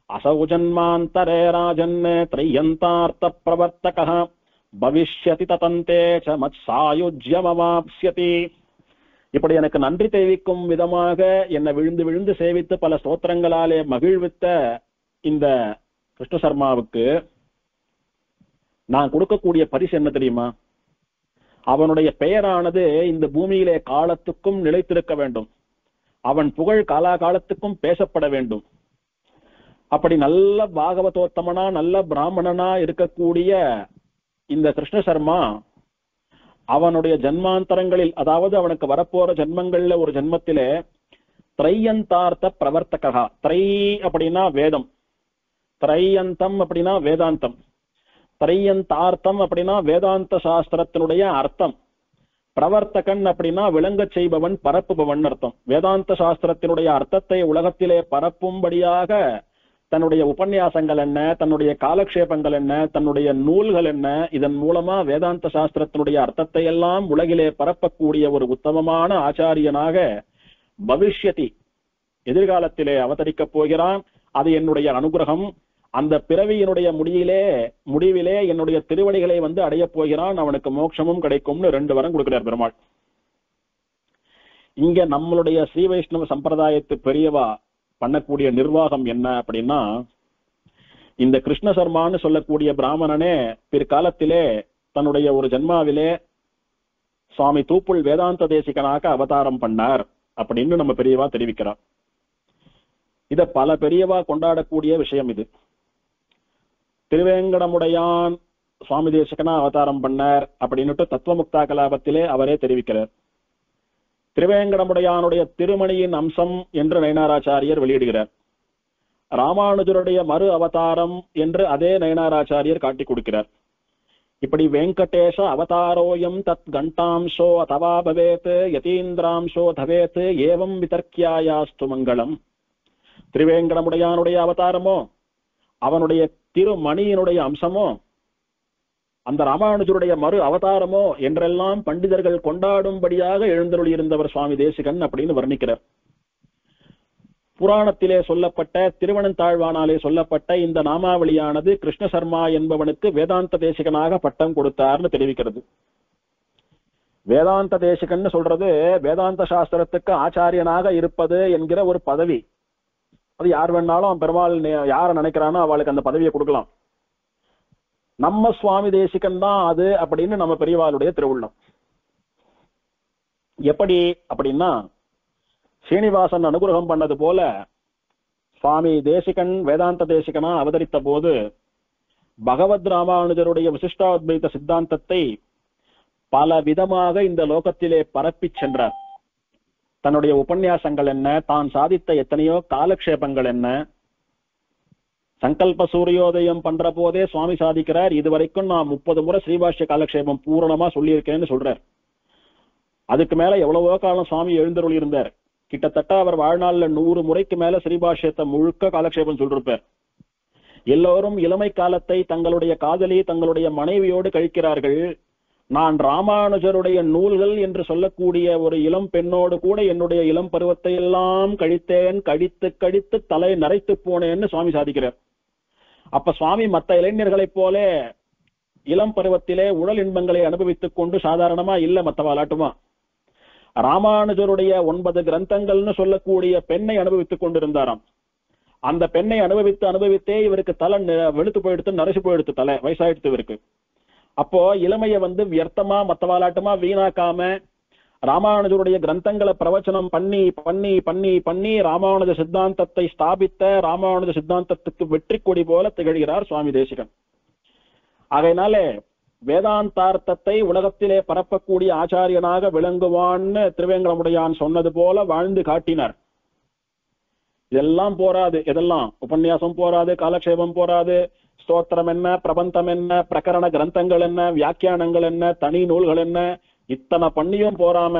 S1: அசௌ ஜன்மாந்தரே ராஜன் த்ரையந்தார்த்த பிரவர்த்தகः பவிஷ்யதி ததந்தே ச மத்சாயுஜ்யமவாப்ஸ்யதி. இப்படி எனக்கு நன்றி தெரிவிக்கும் விதமாக என்னை விழுந்து விழுந்து சேவித்து பல ஸ்தோத்திரங்களாலே மகிழ்வித்த இந்த கிருஷ்ண சர்மாவுக்கு நான் கொடுக்கக்கூடிய பரிசு என்ன தெரியுமா? அவனுடைய பெயரானது இந்த பூமியிலே காலத்துக்கும் நிலைத்திருக்க வேண்டும். அவன் புகழ் காலாகாலத்துக்கும் பேசப்பட வேண்டும். அப்படி நல்ல பாகவதோத்தமனா, நல்ல பிராமணனா இருக்கக்கூடிய இந்த கிருஷ்ண சர்மா அவனுடைய ஜன்மாந்தரங்களில், அதாவது அவனுக்கு வரப்போற ஜன்மங்கள்ல ஒரு ஜன்மத்திலே திரையந்தார்த்த பிரவர்த்தகா, திரை அப்படின்னா வேதம், திரையந்தம் அப்படின்னா வேதாந்தம், திரையந்தார்த்தம் அப்படின்னா வேதாந்த சாஸ்திரத்தினுடைய அர்த்தம், பிரவர்த்தகன் அப்படின்னா விளங்க செய்பவன், பரப்புபவன் அர்த்தம். வேதாந்த சாஸ்திரத்தினுடைய அர்த்தத்தை உலகத்திலே பரப்பும்படியாக தன்னுடைய உபன்யாசங்கள் என்ன, தன்னுடைய காலக்ஷேபங்கள் என்ன, தன்னுடைய நூல்கள் என்ன, இதன் மூலமா வேதாந்த சாஸ்திரத்தினுடைய அர்த்தத்தை எல்லாம் உலகிலே பரப்பக்கூடிய ஒரு உத்தமமான ஆச்சாரியனாக பவிஷ்யதி, எதிர்காலத்திலே அவதரிக்கப் போகிறான். அது என்னுடைய அனுகிரகம். அந்த பிறவியினுடைய முடிவிலே என்னுடைய திருவடிகளை வந்து அடையப் போகிறான். அவனுக்கு மோட்சமும் கிடைக்கும்னு 2 வரம் கொடுக்கிறார் பெருமாள். இங்க நம்மளுடைய ஸ்ரீ வைஷ்ணவ சம்பிரதாயத்து பெரியவா பண்ணக்கூடிய நிர்வாகம் என்ன அப்படின்னா, இந்த கிருஷ்ண சர்மான்னு சொல்லக்கூடிய பிராமணனே பிற்காலத்திலே தன்னுடைய ஒரு ஜென்மாவிலே சுவாமி தூப்புள் வேதாந்த தேசிகனாக அவதாரம் பண்ணார் அப்படின்னு நம்ம பெரியவா தெரிவிக்கிறார். இத பல பெரியவா கொண்டாடக்கூடிய விஷயம். இது திருவேங்கடமுடையான் சுவாமி தேசிகனா அவதாரம் பண்ணார் அப்படின்னுட்டு தத்துவமுக்தா கலாபத்திலே அவரே தெரிவிக்கிறார். திருவேங்கடமுடையானுடைய திருமணியின் அம்சம் என்று நயனாராச்சாரியர் வெளியிடுகிறார். ராமானுஜருடைய மறு அவதாரம் என்று அதே நயனாராச்சாரியர் காட்டிக் கொடுக்கிறார். இப்படி வெங்கடேஷ அவதாரோயம் தத் கண்டாம்சோ அதவா பவேத் யதீந்திராம்சோ தவேத் ஏவம் விதர்க்கியாயாஸ்து மங்களம். திருவேங்கடமுடையானுடைய அவதாரமோ, அவனுடைய திருமணியினுடைய அம்சமோ, அந்த ராமானுஜருடைய மறு அவதாரமோ என்றெல்லாம் பண்டிதர்கள் கொண்டாடும்படியாக எழுந்தருளி இருந்தவர் சுவாமி தேசிகன் அப்படின்னு வர்ணிக்கிறார். புராணத்திலே சொல்லப்பட்ட, திருவனந்தாழ்வானாலே சொல்லப்பட்ட இந்த நாமாவளியானது கிருஷ்ண சர்மா என்பவனுக்கு வேதாந்த தேசிகனாக பட்டம் கொடுத்தார்னு தெரிவிக்கிறது. வேதாந்த தேசிகன் சொல்றது வேதாந்த சாஸ்திரத்துக்கு ஆச்சாரியனாக இருப்பது என்கிற ஒரு பதவி. அது யார் வேணாலும் பெருமாள் யார நினைக்கிறானோ அவளுக்கு அந்த பதவியை கொடுக்கலாம். நம்ம சுவாமி தேசிகன் தான் அது அப்படின்னு நம்ம பெரியவாளுடைய திருவுள்ளம். எப்படி அப்படின்னா, ஸ்ரீனிவாசன் அனுகிரகம் பண்ணது போல சுவாமி தேசிகன் வேதாந்த தேசிகனா அவதரித்த போது பகவத் ராமானுஜருடைய விசிஷ்டாத்வைத சித்தாந்தத்தை பல விதமாக இந்த லோகத்திலே பரப்பி சென்றார். தன்னுடைய உபன்யாசங்கள் என்ன, தான் சாதித்த எத்தனையோ காலக்ஷேபங்கள் என்ன, சங்கல்ப சூரியோதயம் பண்ற போதே சுவாமி சாதிக்கிறார், இதுவரைக்கும் நான் 30 முறை ஸ்ரீபாஷ்ய காலக்ஷேபம் பூரணமா சொல்லியிருக்கேன்னு சொல்றார். அதுக்கு மேல எவ்வளவோ காலம் சுவாமி எழுந்தருளி இருந்தார். கிட்டத்தட்ட அவர் வாழ்நாள்ல 100 முறைக்கு மேல ஸ்ரீபாஷ்யத்தை முழுக்க காலக்ஷேபம் சொல்லிருப்பார். எல்லோரும் இளமை காலத்தை தங்களுடைய காதலி தங்களுடைய மனைவியோடு கழிக்கிறார்கள். நான் ராமானுஜருடைய நூல்கள் என்று சொல்லக்கூடிய ஒரு இளம் பெண்ணோடு கூட என்னுடைய இளம் பருவத்தை எல்லாம் கழித்தேன், கழித்து கழித்து தலை நரைத்து போனேன்னு சுவாமி சாதிக்கிறார். அப்ப சுவாமி மற்ற இளைஞர்களைப் போல இளம் பருவத்திலே உடல் இன்பங்களை அனுபவித்துக் கொண்டு சாதாரணமா இல்ல மத்தவாலாட்டுமா. ராமானுஜருடைய 9 கிரந்தங்கள்னு சொல்லக்கூடிய பெண்ணை அனுபவித்துக் கொண்டிருந்தாராம். அந்த பெண்ணை அனுபவித்தே இவருக்கு தலை வெளுத்து போயிடுத்து, நரசு போயிடுத்து, தலை வயசாயிடுத்து இவருக்கு. அப்போ இளமைய வியர்த்தமா மத்தவாலாட்டமா வீணாக்காம ராமானுஜருடைய கிரந்தங்களை பிரவச்சனம் பண்ணி பண்ணி பண்ணி பண்ணி ராமானுஜ சித்தாந்தத்தை ஸ்தாபித்த, ராமானுஜ சித்தாந்தத்துக்கு வெற்றி கொடி போல திகழ்கிறார் சுவாமி தேசிகன். ஆகையினால வேதாந்தார்த்தத்தை உலகத்திலே பரப்பக்கூடிய ஆச்சாரியனாக விளங்குவான்னு திருவேங்கடமுடையான் சொன்னது போல வாழ்ந்து காட்டினார். இதெல்லாம் போராது, எதெல்லாம் உபன்யாசம் போராது, காலக்ஷேபம் போராது, ஸ்தோத்திரம் என்ன, பிரபந்தம் என்ன, பிரகரண கிரந்தங்கள் என்ன, வியாக்கியானங்கள் என்ன, தனி நூல்கள் என்ன, இத்தனை பண்ணியும் போராம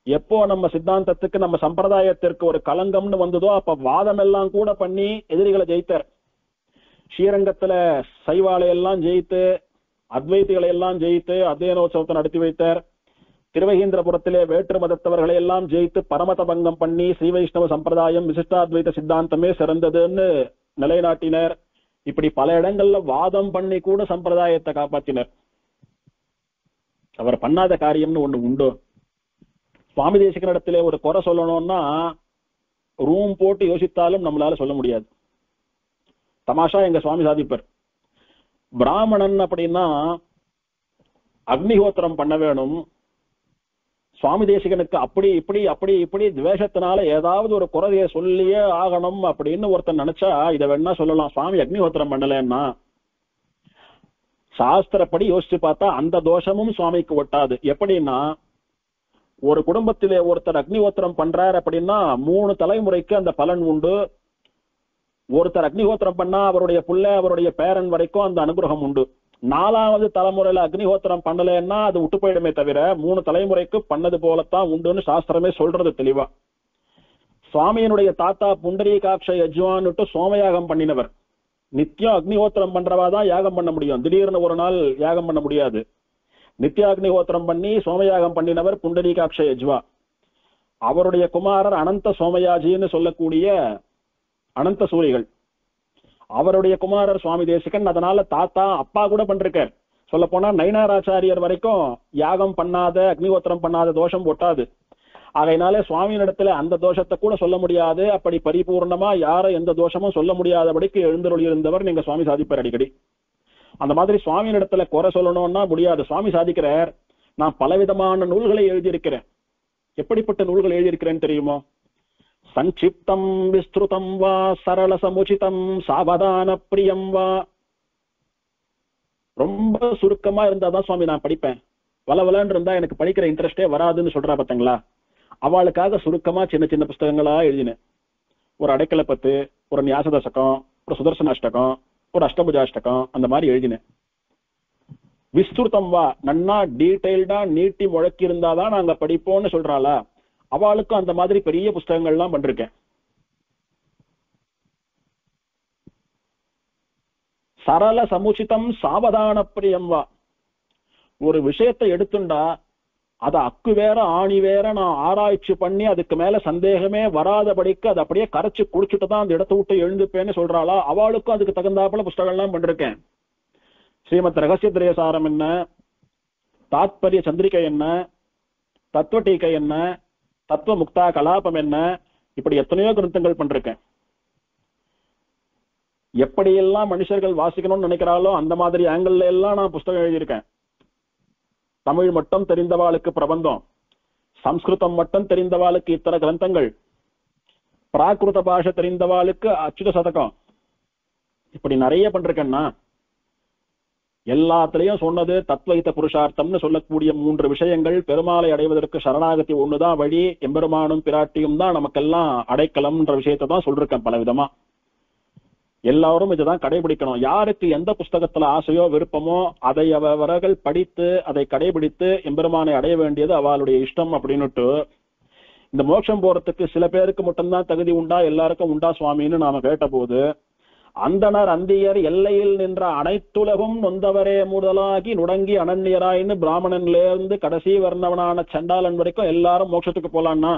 S1: எப்போ நம்ம சித்தாந்தத்துக்கு நம்ம சம்பிரதாயத்திற்கு ஒரு களங்கம்னு வந்ததோ அப்ப வாதம் எல்லாம் கூட பண்ணி எதிரிகளை ஜெயித்தார். ஸ்ரீரங்கத்துல சைவாலை எல்லாம் ஜெயித்து, அத்வைதிகளை எல்லாம் ஜெயித்து அத்தியனோத்சவத்தை நடத்தி வைத்தார். திருவகீந்திரபுரத்திலே வேற்று மதத்தவர்களை எல்லாம் ஜெயித்து பரமத பங்கம் பண்ணி ஸ்ரீ வைஷ்ணவ சம்பிரதாயம் விசிஷ்டாத்வைத சித்தாந்தமே சிறந்ததுன்னு நிலைநாட்டினர். இப்படி பல இடங்கள்ல வாதம் பண்ணி கூட சம்பிரதாயத்தை காப்பாற்றினர். அவர் பண்ணாத காரியம்னு ஒண்ணு உண்டு. சுவாமி தேசிகனிடத்திலே ஒரு குறை சொல்லணும்னா ரூம் போட்டு யோசித்தாலும் நம்மளால சொல்ல முடியாது. தமாஷா எங்க சுவாமி சாதிப்பர், பிராமணன் அப்படின்னா அக்னிஹோத்திரம் பண்ண வேணும். சுவாமி தேசிகனுக்கு அப்படி இப்படி அப்படி இப்படி துவேஷத்தினால ஏதாவது ஒரு குறைய சொல்லியே ஆகணும் அப்படின்னு ஒருத்தன் நினைச்சா இதை வேணா சொல்லலாம். சுவாமி அக்னிஹோத்திரம் பண்ணலன்னா சாஸ்திரப்படி யோசிச்சு பார்த்தா அந்த தோஷமும் சுவாமிக்கு ஒட்டாது. எப்படின்னா, ஒரு குடும்பத்திலே ஒருத்தர் அக்னிஹோத்திரம் பண்றார் அப்படின்னா 3 தலைமுறைக்கு அந்த பலன் உண்டு. ஒருத்தர் அக்னிஹோத்திரம் பண்ணா அவருடைய புள்ள அவருடைய பேரன் வரைக்கும் அந்த அனுகிரகம் உண்டு. 4வது தலைமுறையில அக்னிஹோத்திரம் பண்ணலன்னா அது விட்டு போயிடுமே தவிர 3 தலைமுறைக்கு பண்ணது போலத்தான் உண்டுன்னு சாஸ்திரமே சொல்றது தெளிவா. சுவாமியினுடைய தாத்தா புண்டரீகாட்ச யஜ்வான்னுட்டு சோமயாகம் பண்ணினவர். நித்தியம் அக்னிஹோத்திரம் பண்றவாதான் யாகம் பண்ண முடியும், திடீர்னு ஒரு நாள் யாகம் பண்ண முடியாது. நித்திய அக்னிஹோத்திரம் பண்ணி சோமயாகம் பண்ணினவர் புண்டரீகாட்ச யஜ்வா. அவருடைய குமாரர் அனந்த சோமயாஜின்னு சொல்லக்கூடிய அனந்த சூரிகள், அவருடைய குமாரர் சுவாமி தேசிகன். அதனால தாத்தா அப்பா கூட பண்றார். சொல்ல போனா நயினாராச்சாரியர் வரைக்கும் யாகம் பண்ணாத அக்னிஹோத்திரம் பண்ணாத தோஷம் ஒட்டாது. ஆகையினாலே சுவாமியினிடத்துல அந்த தோஷத்தை கூட சொல்ல முடியாது. அப்படி பரிபூர்ணமா யார எந்த தோஷமும் சொல்ல முடியாதபடிக்கு எழுந்தருளி இருந்தவர் நீங்க சுவாமி சாதிப்பார் அடிக்கடி. அந்த மாதிரி சுவாமியினிடத்துல குறை சொல்லணும்னா முடியாது. சுவாமி சாதிக்கிறார், நான் பலவிதமான நூல்களை எழுதியிருக்கிறேன். எப்படிப்பட்ட நூல்கள் எழுதியிருக்கிறேன்னு தெரியுமோ? சங்கிப்தம் விஸ்திருதம் வா சரள சமுச்சிதம் சாவதான பிரியம் வா. ரொம்ப சுருக்கமா இருந்தாதான் சுவாமி நான் படிப்பேன், வளவலன்னு இருந்தா எனக்கு படிக்கிற இன்ட்ரெஸ்டே வராதுன்னு சொல்றா பாத்தீங்களா. அவளுக்காக சுருக்கமா சின்ன சின்ன புஸ்தகங்களா எழுதினேன். ஒரு அடைக்கல பத்து, ஒரு நியாசதசகம், ஒரு சுதர்சனாஷ்டகம், ஒரு அஷ்டபுஜாஷ்டகம், அந்த மாதிரி எழுதினேன். விஸ்திருதம் வா, நன்னா டீடைல்டா நீட்டி முழக்கி இருந்தாதான் நாங்க படிப்போம்னு சொல்றாளா, அவளுக்கும் அந்த மாதிரி பெரிய புஸ்தகங்கள்லாம் பண்றேன். சரள சமுச்சிதம் சாவதான பிரியம் வா. ஒரு விஷயத்தை எடுத்துண்டா அதை அக்கு வேற ஆணி வேற நான் ஆராய்ச்சி பண்ணி அதுக்கு மேல சந்தேகமே வராதபடிக்கு அதை அப்படியே கரைச்சு குடிச்சுட்டு தான் அந்த இடத்த விட்டு எழுந்துப்பேன்னு சொல்றாளா, அவளுக்கும் அதுக்கு தகுந்தாப்புல புஸ்தகங்கள்லாம் பண்றேன். ஸ்ரீமத் ரகசிய திரேசாரம் என்ன, தாத்பரிய சந்திரிகை என்ன, தத்துவ டீகை என்ன, தத்துவ முக்தா கலாபம் என்ன, இப்படி எத்தனையோ கிரந்தங்கள் பண்றேன். எப்படியெல்லாம் மனுஷர்கள் வாசிக்கணும்னு நினைக்கிறாளோ அந்த மாதிரி ஆங்கிள் எல்லாம் நான் புஸ்தகம் எழுதியிருக்கேன். தமிழ் மட்டும் தெரிந்தவாளுக்கு பிரபந்தம், சம்ஸ்கிருதம் மட்டும் தெரிந்தவாளுக்கு இத்தனை கிரந்தங்கள், பிராகிருத பாஷை தெரிந்தவாளுக்கு அச்சுத சதகம், இப்படி நிறைய பண்றேன்னா எல்லாத்திலையும் சொன்னது தத்வைத புருஷார்த்தம்னு சொல்லக்கூடிய 3 விஷயங்கள். பெருமாளை அடைவதற்கு சரணாகதி ஒண்ணுதான் வழி, எம்பெருமானும் பிராட்டியும் தான் நமக்கெல்லாம் அடைக்கலம்ன்ற விஷயத்தை தான் சொல்றேன் பல விதமா. எல்லாரும் இதுதான் கடைபிடிக்கணும். யாருக்கு எந்த புஸ்தகத்துல ஆசையோ விருப்பமோ அதை அவர்கள் படித்து அதை கடைபிடித்து எம்பெருமானை அடைய வேண்டியது அவளுடைய இஷ்டம் அப்படின்னுட்டு, இந்த மோட்சம் போறதுக்கு சில பேருக்கு மட்டும்தான் தகுதி உண்டா, எல்லாருக்கும் உண்டா சுவாமின்னு நாம கேட்ட போது, அந்தனர் அந்தியர் எல்லையில் நின்ற அனைத்துலகும் நொந்தவரே முதலாகி நுடங்கி அனன்யராயின்னு பிராமணன்ல இருந்து கடைசி வர்ணவனான சண்டாளன் வரைக்கும் எல்லாரும் மோட்சத்துக்கு போலான்னா,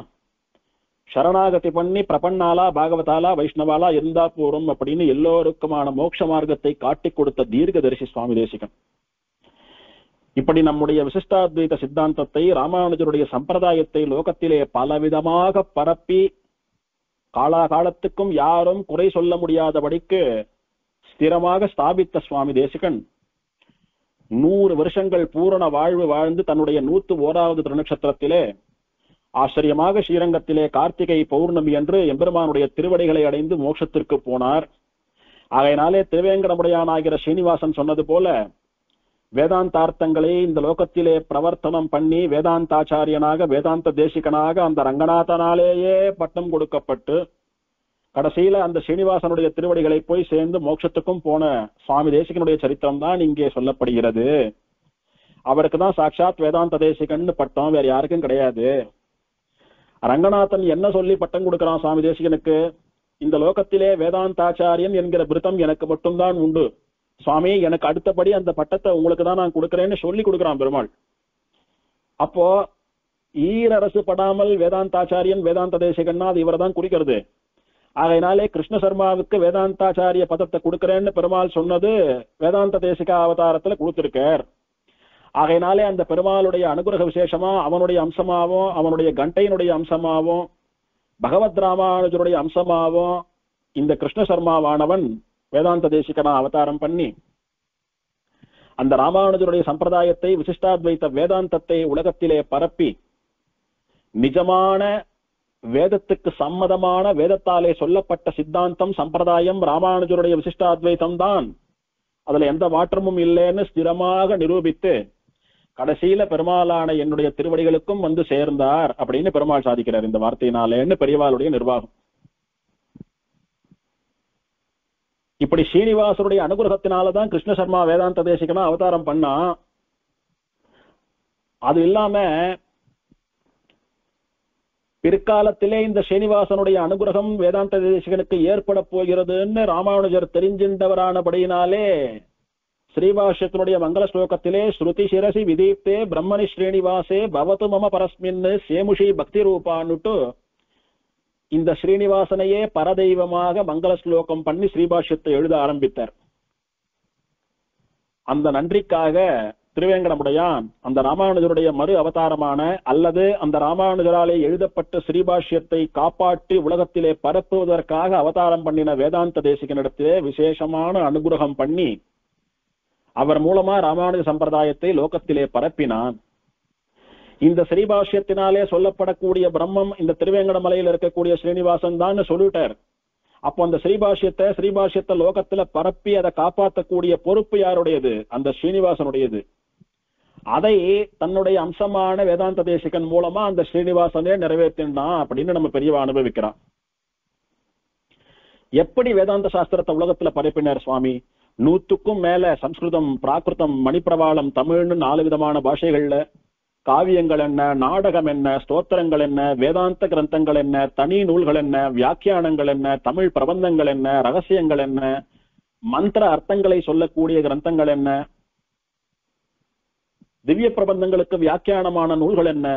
S1: சரணாகதி பண்ணி பிரபன்னாலா பாகவதாலா வைஷ்ணவாலா இருந்தா போறோம் அப்படின்னு எல்லோருக்குமான மோட்ச மார்க்கத்தை காட்டி கொடுத்த தீர்க்கதரிசி சுவாமி தேசிகன். இப்படி நம்முடைய விசிஷ்டாத்வைத சித்தாந்தத்தை, ராமானுஜருடைய சம்பிரதாயத்தை லோகத்திலே பலவிதமாக பரப்பி காலாகாலத்துக்கும் யாரும் குறை சொல்ல முடியாதபடிக்கு ஸ்திரமாக ஸ்தாபித்த சுவாமி தேசிகன் 100 வருஷங்கள் பூரண வாழ்வு வாழ்ந்து தன்னுடைய 101வது திருநட்சத்திரத்திலே ஆச்சரியமாக ஸ்ரீரங்கத்திலே கார்த்திகை பௌர்ணமி என்று எம்பெருமானுடைய திருவடிகளை அடைந்து மோட்சத்திற்கு போனார். ஆகையினாலே திருவேங்கடமுடையானாகிற ஸ்ரீனிவாசன் சொன்னது போல வேதாந்தார்த்தங்களை இந்த லோகத்திலே பிரவர்த்தனம் பண்ணி வேதாந்தாச்சாரியனாக வேதாந்த தேசிகனாக அந்த ரங்கநாதனாலேயே பட்டம் கொடுக்கப்பட்டு கடைசியில அந்த ஸ்ரீனிவாசனுடைய திருவடிகளை போய் சேர்ந்து மோட்சத்துக்கும் போன சுவாமி தேசிகனுடைய சரித்திரம் தான் இங்கே சொல்லப்படுகிறது. அவருக்கு தான் சாட்சாத் வேதாந்த தேசிகன் பட்டம், வேற யாருக்கும் கிடையாது. ரங்கநாதன் என்ன சொல்லி பட்டம் கொடுக்கிறான் சுவாமி தேசிகனுக்கு? இந்த லோகத்திலே வேதாந்தாச்சாரியன் என்கிற பிருத்தம் எனக்கு மட்டும்தான் உண்டு சுவாமி, எனக்கு அடுத்தபடி அந்த பட்டத்தை உங்களுக்கு தான் நான் கொடுக்கிறேன்னு சொல்லி கொடுக்கிறான் பெருமாள். அப்போ ஈரரசு படாமல் வேதாந்தாச்சாரியன் வேதாந்த தேசிகன்னா அது இவரை தான் குறிக்கிறது. ஆகையினாலே கிருஷ்ண சர்மாவுக்கு வேதாந்தாச்சாரிய பதத்தை கொடுக்கிறேன்னு பெருமாள் சொன்னது வேதாந்த தேசிக அவதாரத்துல கொடுத்திருக்கார். ஆகையினாலே அந்த பெருமாளுடைய அனுகிரக விசேஷமா அவனுடைய அம்சமாவும் அவனுடைய கண்டையினுடைய அம்சமாவும் பகவத் ராமானுஜருடைய அம்சமாவும் இந்த கிருஷ்ண சர்மாவானவன் வேதாந்த தேசிகனா அவதாரம் பண்ணி அந்த ராமானுஜருடைய சம்பிரதாயத்தை விசிஷ்டாத்வைத்த வேதாந்தத்தை உலகத்திலே பரப்பி நிஜமான வேதத்துக்கு சம்மதமான வேதத்தாலே சொல்லப்பட்ட சித்தாந்தம் சம்பிரதாயம் ராமானுஜருடைய விசிஷ்டாத்வைத்தம் தான், அதுல எந்த மாற்றமும் இல்லைன்னு ஸ்திரமாக நிரூபித்து கடைசியில பெருமாளான என்னுடைய திருவடிகளுக்கும் வந்து சேர்ந்தார் அப்படின்னு பெருமாள் சாதிக்கிறார் இந்த வார்த்தையினாலேன்னு பெரியவாளுடைய நிர்வாகம். இப்படி ஸ்ரீனிவாசருடைய அனுகிரகத்தினாலதான் கிருஷ்ண சர்மா வேதாந்த தேசிகனா அவதாரம் பண்ணா. அது இல்லாம பிற்காலத்திலே இந்த ஸ்ரீனிவாசனுடைய அனுகிரகம் வேதாந்த தேசிகனுக்கு ஏற்பட போகிறதுன்னு ராமானுஜர் தெரிஞ்சின்றவரானபடியினாலே ஸ்ரீபாஷ்யத்தினுடைய மங்கள ஸ்லோகத்திலே ஸ்ருதி சிரசி விதீப்தே பிரம்மணி ஸ்ரீனிவாசே பவத்து மம பரஸ்மின்னு சேமுஷி பக்தி ரூபான்னுட்டு இந்த ஸ்ரீனிவாசனையே பரதெய்வமாக மங்கள ஸ்லோகம் பண்ணி ஸ்ரீபாஷ்யத்தை எழுத ஆரம்பித்தார். அந்த நன்றிக்காக திருவேங்கடமுடையான் அந்த ராமானுஜருடைய மறு அவதாரமான அல்லது அந்த ராமானுஜராலே எழுதப்பட்ட ஸ்ரீபாஷ்யத்தை காப்பாற்றி உலகத்திலே பரப்புவதற்காக அவதாரம் பண்ணின வேதாந்த தேசிகனிடத்திலே விசேஷமான அனுகிரகம் பண்ணி அவர் மூலமா ராமானுஜ சம்பிரதாயத்தை லோகத்திலே பரப்பினான். இந்த ஸ்ரீபாஷ்யத்தினாலே சொல்லப்படக்கூடிய பிரம்மம் இந்த திருவேங்கடமலையில் இருக்கக்கூடிய ஸ்ரீனிவாசன் தான் சொல்லிட்டார். அப்போ அந்த ஸ்ரீபாஷ்யத்தை லோகத்துல பரப்பி அதை காப்பாற்றக்கூடிய பொறுப்பு யாருடையது? அந்த ஸ்ரீனிவாசனுடையது. அதை தன்னுடைய அம்சமான வேதாந்த தேசிகன் மூலமா அந்த ஸ்ரீனிவாசனே நிறைவேற்றினான் அப்படின்னு நம்ம பெரியவா அனுபவிக்கிறான். எப்படி வேதாந்த சாஸ்திரத்தை உலகத்துல பரப்பினார் சுவாமி? 100க்கும் மேல சம்ஸ்கிருதம், பிராகிருதம், மணிப்பிரவாளம், தமிழ்னு 4 விதமான பாஷைகள்ல காவியங்கள் என்ன, நாடகம் என்ன, ஸ்தோத்திரங்கள் என்ன, வேதாந்த கிரந்தங்கள் என்ன, தனி நூல்கள் என்ன, வியாக்கியானங்கள் என்ன, தமிழ் பிரபந்தங்கள் என்ன, ரகசியங்கள் என்ன, மந்திர அர்த்தங்களை சொல்லக்கூடிய கிரந்தங்கள் என்ன, திவ்ய பிரபந்தங்களுக்கு வியாக்கியானமான நூல்கள் என்ன,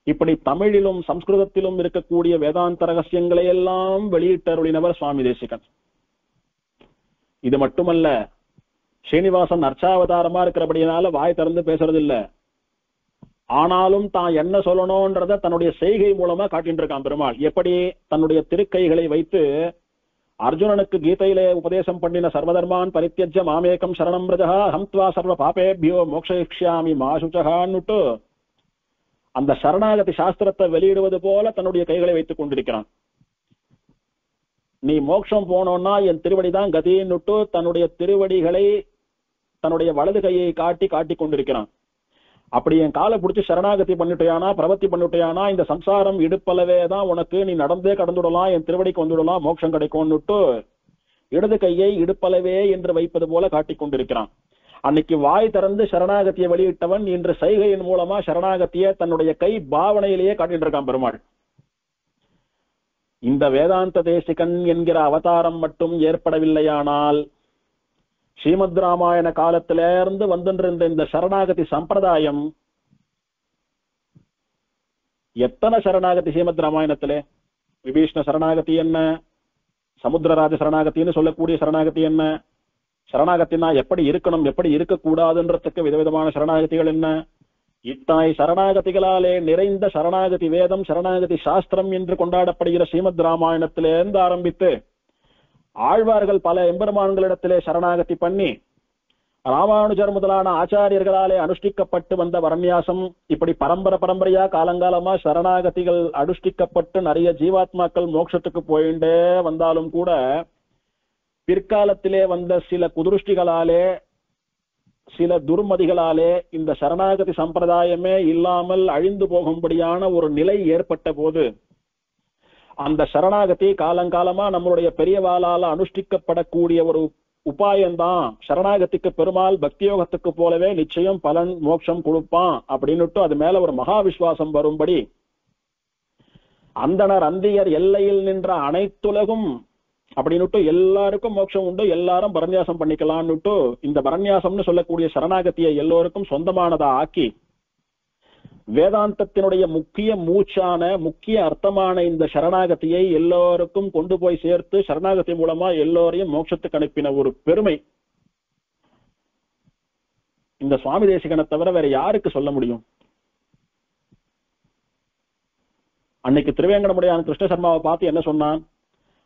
S1: இப்படி தமிழிலும் சம்ஸ்கிருதத்திலும் இருக்கக்கூடிய வேதாந்த ரகசியங்களை எல்லாம் வெளியிட்டருளினவர் சுவாமி தேசிகன். இது மட்டுமல்ல, ஸ்ரீனிவாசன் அர்ச்சாவதாரமா இருக்கிறபடினால வாய் திறந்து பேசுறது இல்ல. ஆனாலும் தான் என்ன சொல்லணும்ன்றத தன்னுடைய செய்கை மூலமா காட்டிட்டு இருக்கான் பெருமாள். எப்படி தன்னுடைய திருக்கைகளை வைத்து அர்ஜுனனுக்கு கீதையிலே உபதேசம் பண்ணின சர்வதர்மான் பரித்யஜ்ய மாமேகம் சரணம் பிரஜா ஹம்த்வா சர்வ பாபேபியோ மோக்ஷயிஷ்யாமி மாசுச்சகான்னுட்டு அந்த சரணாகதி சாஸ்திரத்தை வெளியிடுவது போல தன்னுடைய கைகளை வைத்துக் கொண்டிருக்கிறான். நீ மோட்சம் போனோம்னா என் திருவடிதான் கதின்னுட்டு தன்னுடைய திருவடிகளை தன்னுடைய வலது கையை காட்டி கொண்டிருக்கிறான். அப்படி என் காலை பிடிச்சி சரணாகதி பண்ணிட்டேயானா, பிரவத்தி பண்ணிட்டேயானா, இந்த சம்சாரம் இடுப்பளவே தான் உனக்கு, நீ நடந்தே கடந்துடலாம், என் திருவடிக்கு வந்துடலாம், மோட்சம் கிடைக்கும்னுட்டு இடது கையை இடுப்பளவே என்று வைப்பது போல காட்டிக் கொண்டிருக்கிறான். அன்னைக்கு வாய் திறந்து சரணாகத்தியை வெளியிட்டவன் இன்று சைகையின் மூலமா சரணாகத்திய தன்னுடைய கை பாவனையிலேயே காட்டிட்டு இருக்கான் பெருமாள். இந்த வேதாந்த தேசிகன் என்கிற அவதாரம் மட்டும் ஏற்படவில்லையானால் ஸ்ரீமத் ராமாயண காலத்திலிருந்து வந்துருந்த இந்த சரணாகதி சம்பிரதாயம், எத்தனை சரணாகதி ஸ்ரீமத் ராமாயணத்திலே, விபீஷ்ண சரணாகதி என்ன, சமுத்திரராஜ சரணாகத்தின்னு சொல்லக்கூடிய சரணாகதி என்ன, சரணாகத்தினா எப்படி இருக்கணும் எப்படி இருக்கக்கூடாதுன்றதுக்கு விதவிதமான சரணாகதிகள் என்ன, இத்தனை சரணாகதிகளாலே நிறைந்த சரணாகதி வேதம் சரணாகதி சாஸ்திரம் என்று கொண்டாடப்படுகிற ஸ்ரீமத் ராமாயணத்திலிருந்து ஆரம்பித்து ஆழ்வார்கள் பல எம்பெருமான்களிடத்திலே சரணாகதி பண்ணி ராமானுஜர் முதலான ஆச்சாரியர்களாலே அனுஷ்டிக்கப்பட்டு வந்த வரன்யாசம், இப்படி பரம்பரையா காலங்காலமா சரணாகதிகள் அனுஷ்டிக்கப்பட்டு நிறைய ஜீவாத்மாக்கள் மோட்சத்துக்கு போயிட்டே வந்தாலும் கூட பிற்காலத்திலே வந்த சில குதுருஷ்டிகளாலே சில துர்மதிகளாலே இந்த சரணாகதி சம்பிரதாயமே இல்லாமல் அழிந்து போகும்படியான ஒரு நிலை ஏற்பட்ட போது அந்த சரணாகதி காலங்காலமா நம்மளுடைய பெரியவாளால அனுஷ்டிக்கப்படக்கூடிய ஒரு உபாயம்தான். சரணாகதிக்கு பெருமாள் பக்தியோகத்துக்கு போலவே நிச்சயம் பலன் மோட்சம் கொடுப்பான் அப்படின்னுட்டு அது மேல ஒரு மகா விசுவாசம் வரும்படி அந்தனர் அந்தியர் எல்லையில் நின்ற அனைத்துலகும் அப்படின்னுட்டு எல்லாருக்கும் மோட்சம் உண்டு, எல்லாரும் பரநியாசம் பண்ணிக்கலாம்னுட்டு இந்த பரநியாசம்னு சொல்லக்கூடிய சரணாகத்தியை எல்லோருக்கும் சொந்தமானதா ஆக்கி வேதாந்தத்தினுடைய முக்கிய மூச்சான முக்கிய அர்த்தமான இந்த சரணாகத்தியை எல்லோருக்கும் கொண்டு போய் சேர்த்து சரணாகதி மூலமா எல்லோரையும் மோட்சத்துக்கு அனுப்பின ஒரு பெருமை இந்த சுவாமி தேசிகனை தவிர வேற யாருக்கு சொல்ல முடியும்? அன்னைக்கு திருவேங்கடமுடையான் கிருஷ்ண சர்மாவை பார்த்து என்ன சொன்னான்?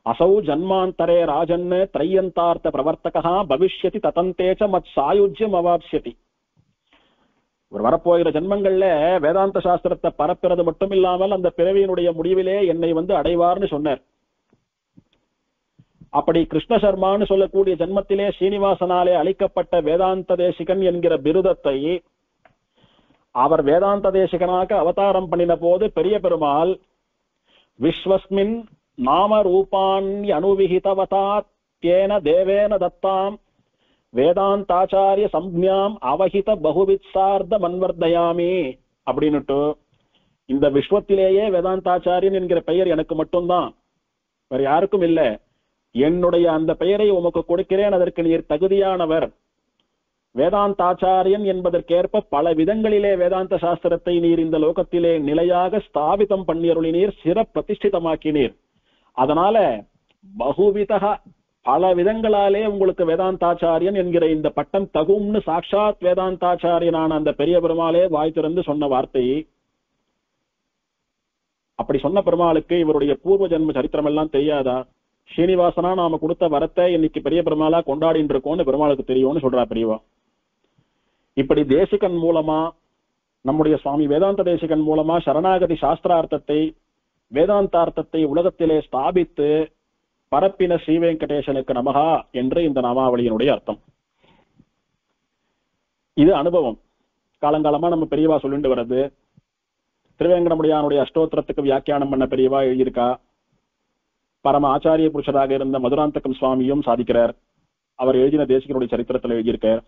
S1: அசௌ ஜன்மாந்தரே ராஜன் திரையந்தார்த்த பிரவர்த்தகா பவிஷ்யதி ததந்தேச்ச மத் சாயுஜ்யம் அவாப்ஸ்யதி. ஒரு வரப்போகிற ஜன்மங்கள்ல வேதாந்த சாஸ்திரத்தை பரப்புறது மட்டும் இல்லாமல் அந்த பிறவியினுடைய முடிவிலே என்னை அடைவார்னு சொன்னார். அப்படி கிருஷ்ண சர்மான்னு சொல்லக்கூடிய ஜன்மத்திலே ஸ்ரீனிவாசனாலே அளிக்கப்பட்ட வேதாந்த தேசிகன் என்கிற பிருதத்தை அவர் வேதாந்த தேசிகனாக அவதாரம் பண்ணின போது பெரிய பெருமாள் விஸ்வஸ்மின் நாம ரூபாணி அனுவிஹிதவதா தேன தேவேன தத்தாம் வேதாந்தாச்சாரிய சம்ஞாம் அவஹித பகுவித்சார்த்த மன்வர்தயாமி அப்படின்னுட்டு இந்த விஸ்வத்திலேயே வேதாந்தாச்சாரியன் என்கிற பெயர் எனக்கு மட்டும்தான், வேற யாருக்கும் இல்லை. என்னுடைய அந்த பெயரை உமக்கு கொடுக்கிறேன், அதற்கு நீர் தகுதியானவர். வேதாந்தாச்சாரியன் என்பதற்கேற்ப பல விதங்களிலே வேதாந்த சாஸ்திரத்தை நீர் இந்த லோகத்திலே நிலையாக ஸ்தாபிதம் பண்ணியருளினீர், சிற பிரதிஷ்டிதமாக்கினீர். அதனால பகுவிதா பல விதங்களாலே உங்களுக்கு வேதாந்தாச்சாரியன் என்கிற இந்த பட்டம் தகும்னு சாட்சாத் வேதாந்தாச்சாரியனான அந்த பெரிய பெருமாளே வாய் திறந்து சொன்ன வார்த்தை. அப்படி சொன்ன பெருமாளுக்கு இவருடைய பூர்வ ஜென்ம சரித்திரம் எல்லாம் தெரியாதா? ஸ்ரீனிவாசனா நாம கொடுத்த வரத்தை இன்னைக்கு பெரிய பெருமாளா கொண்டாடிட்டு இருக்கோம்னு பெருமாளுக்கு தெரியும்னு சொல்றா பெரியவா. இப்படி தேசிகன் மூலமா நம்முடைய சுவாமி வேதாந்த தேசிகன் மூலமா சரணாகதி சாஸ்திரார்த்தத்தை வேதாந்தார்த்தத்தை உலகத்திலே ஸ்தாபித்து பரப்பின ஸ்ரீ வெங்கடேசனுக்கு நமகா என்று இந்த நாமாவளியினுடைய அர்த்தம். இது அனுபவம் காலங்காலமா நம்ம பெரியவா சொல்லிட்டு வர்றது. திருவேங்கடமுடையானுடைய அஷ்டோத்திரத்துக்கு வியாக்கியானம் பண்ண பெரியவா எழுதியிருக்கா. பரம ஆச்சாரிய புருஷராக இருந்த மதுராந்தகம் சுவாமியும் சாதிக்கிறார். அவர் எழுதின தேசிகனுடைய சரித்திரத்தில் எழுதியிருக்கார்.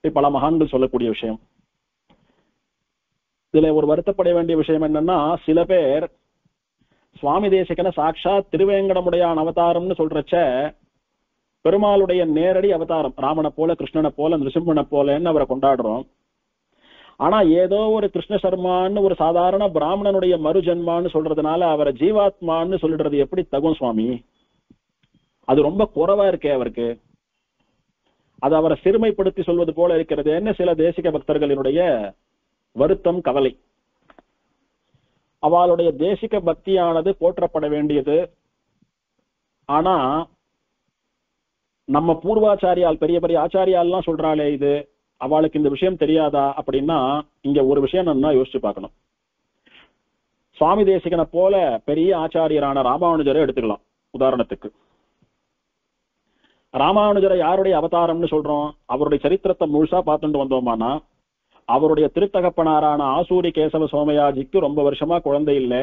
S1: பல மகான்கள் சொல்லக்கூடிய விஷயம். இதுல ஒரு வருத்தப்பட வேண்டிய விஷயம் என்னன்னா, சில பேர் சுவாமி தேசிகன சாட்சாத் திருவேங்கடமுடையான் அவதாரம்னு சொல்றச்ச பெருமாளுடைய நேரடி அவதாரம், ராமனை போல கிருஷ்ணனை போல நிருசிம்மனை போலன்னு அவரை கொண்டாடுறோம். ஆனா ஏதோ ஒரு கிருஷ்ண சர்மான்னு ஒரு சாதாரண பிராமணனுடைய மறு ஜென்மான்னு சொல்றதுனால அவரை ஜீவாத்மான்னு சொல்லிடுறது எப்படி தகும் சுவாமி? அது ரொம்ப குறைவா இருக்கே அவருக்கு. அது அவரை சிறுமைப்படுத்தி சொல்வது போல இருக்கிறது. என்ன சில தேசிக பக்தர்களினுடைய வருத்தம், கவலை. அவளுடைய தேசிக பக்தியானது போற்றப்பட வேண்டியது. ஆனா நம்ம பூர்வாச்சாரியால் பெரிய பெரிய ஆச்சாரியால்லாம் சொல்றாளே இது, அவளுக்கு இந்த விஷயம் தெரியாதா அப்படின்னா இங்க ஒரு விஷயம் நம்ம யோசிச்சு பார்க்கணும். சுவாமி தேசிகனை போல பெரிய ஆச்சாரியரான ராமானுஜரை எடுத்துக்கலாம் உதாரணத்துக்கு. ராமானுஜரை யாருடைய அவதாரம்னு சொல்றோம்? அவருடைய சரித்திரத்தை முழுசா பார்த்துட்டு வந்தோமானா அவருடைய திருத்தகப்பனாரான ஆசூரி கேசவ சோமயாஜிக்கு ரொம்ப வருஷமா குழந்தை இல்லை.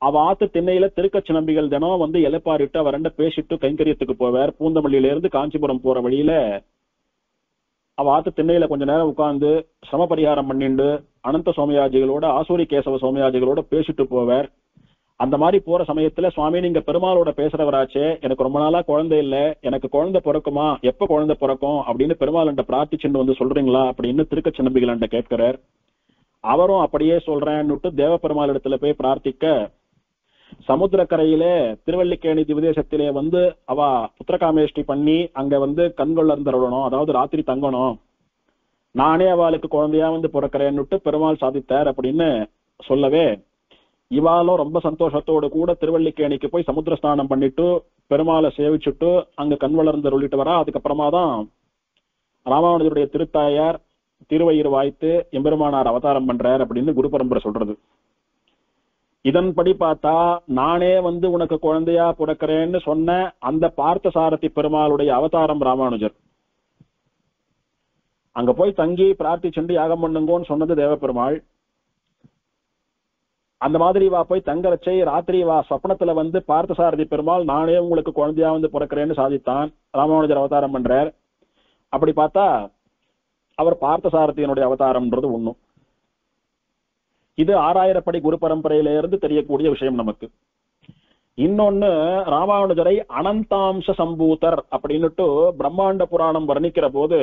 S1: அவ ஆத்து திண்ணையில திருக்கச்சி நம்பிகள் தினம் வந்து இலைப்பாரிட்டு அவர் ரெண்ட பேசிட்டு கைங்கரியத்துக்கு போவார். பூந்தமல்லியில இருந்து காஞ்சிபுரம் போற வழியில அவ ஆத்து திண்ணையில கொஞ்ச நேரம் உட்கார்ந்து சிரம பரிகாரம் பண்ணிண்டு அனந்த சோமயாஜிகளோட ஆசூரி கேசவ சோமயாஜிகளோட பேசிட்டு போவார். அந்த மாதிரி போற சமயத்துல சுவாமி நீங்க பெருமாளோட பேசுறவராச்சே, எனக்கு ரொம்ப நாளா குழந்தை இல்ல, எனக்கு குழந்தை பிறக்குமா, எப்ப குழந்தை பிறக்கும் அப்படின்னு பெருமாள் பிரார்த்திச்சுட்டு வந்து சொல்றீங்களா அப்படின்னு திருக்கச்சி நம்பிகள் கேட்கிறார். அவரும் அப்படியே சொல்றேன்னுட்டு தேவ பெருமாள் இடத்துல போய் பிரார்த்திக்க, சமுத்திரக்கரையிலே திருவல்லிக்கேணி திவிதேசத்திலே வந்து அவ புத்திரகாமேஷ்டி பண்ணி அங்க வந்து கண்கொள்ள இருந்துடணும், அதாவது ராத்திரி தங்கணும், நானே அவளுக்கு குழந்தையா வந்து பிறக்கிறேன்னுட்டு பெருமாள் சாதித்தார் அப்படின்னு சொல்லவே, இவாலும் ரொம்ப சந்தோஷத்தோடு கூட திருவல்லிக்கேணிக்கு போய் சமுத்திர ஸ்நானம் பண்ணிட்டு பெருமாளை சேவிச்சுட்டு அங்க கண் வளர்ந்து சொல்லிட்டு வரா. அதுக்கப்புறமா தான் ராமானுஜருடைய திருத்தாயார் திருவயிறு வாய்த்து எம்பெருமானார் அவதாரம் பண்றார் அப்படின்னு குரு பரம்பரை சொல்றது. இதன்படி பார்த்தா நானே வந்து உனக்கு குழந்தையா பிறக்கிறேன்னு சொன்ன அந்த பார்த்த சாரதி பெருமாளுடைய அவதாரம் ராமானுஜர். அங்க போய் தங்கி பிரார்த்திச்சுண்டு யாகம் பண்ணுங்கோன்னு சொன்னது தேவப்பெருமாள். அந்த மாதிரி வா போய் தங்க வச்சை ராத்திரி வா சொப்னத்துல வந்து பார்த்த சாரதி பெருமாள் நானே உங்களுக்கு குழந்தையா வந்து பிறக்கிறேன்னு சாதித்தான். ராமானுஜர் அவதாரம் பண்றார். அப்படி பார்த்தா அவர் பார்த்த சாரதியினுடைய அவதாரம்ன்றது ஒண்ணும். இது 6000 படி குரு பரம்பரையில இருந்து தெரியக்கூடிய விஷயம் நமக்கு. இன்னொன்னு, ராமானுஜரை அனந்தாம்ச சம்பூதர் அப்படின்னுட்டு பிரம்மாண்ட புராணம் வர்ணிக்கிற போது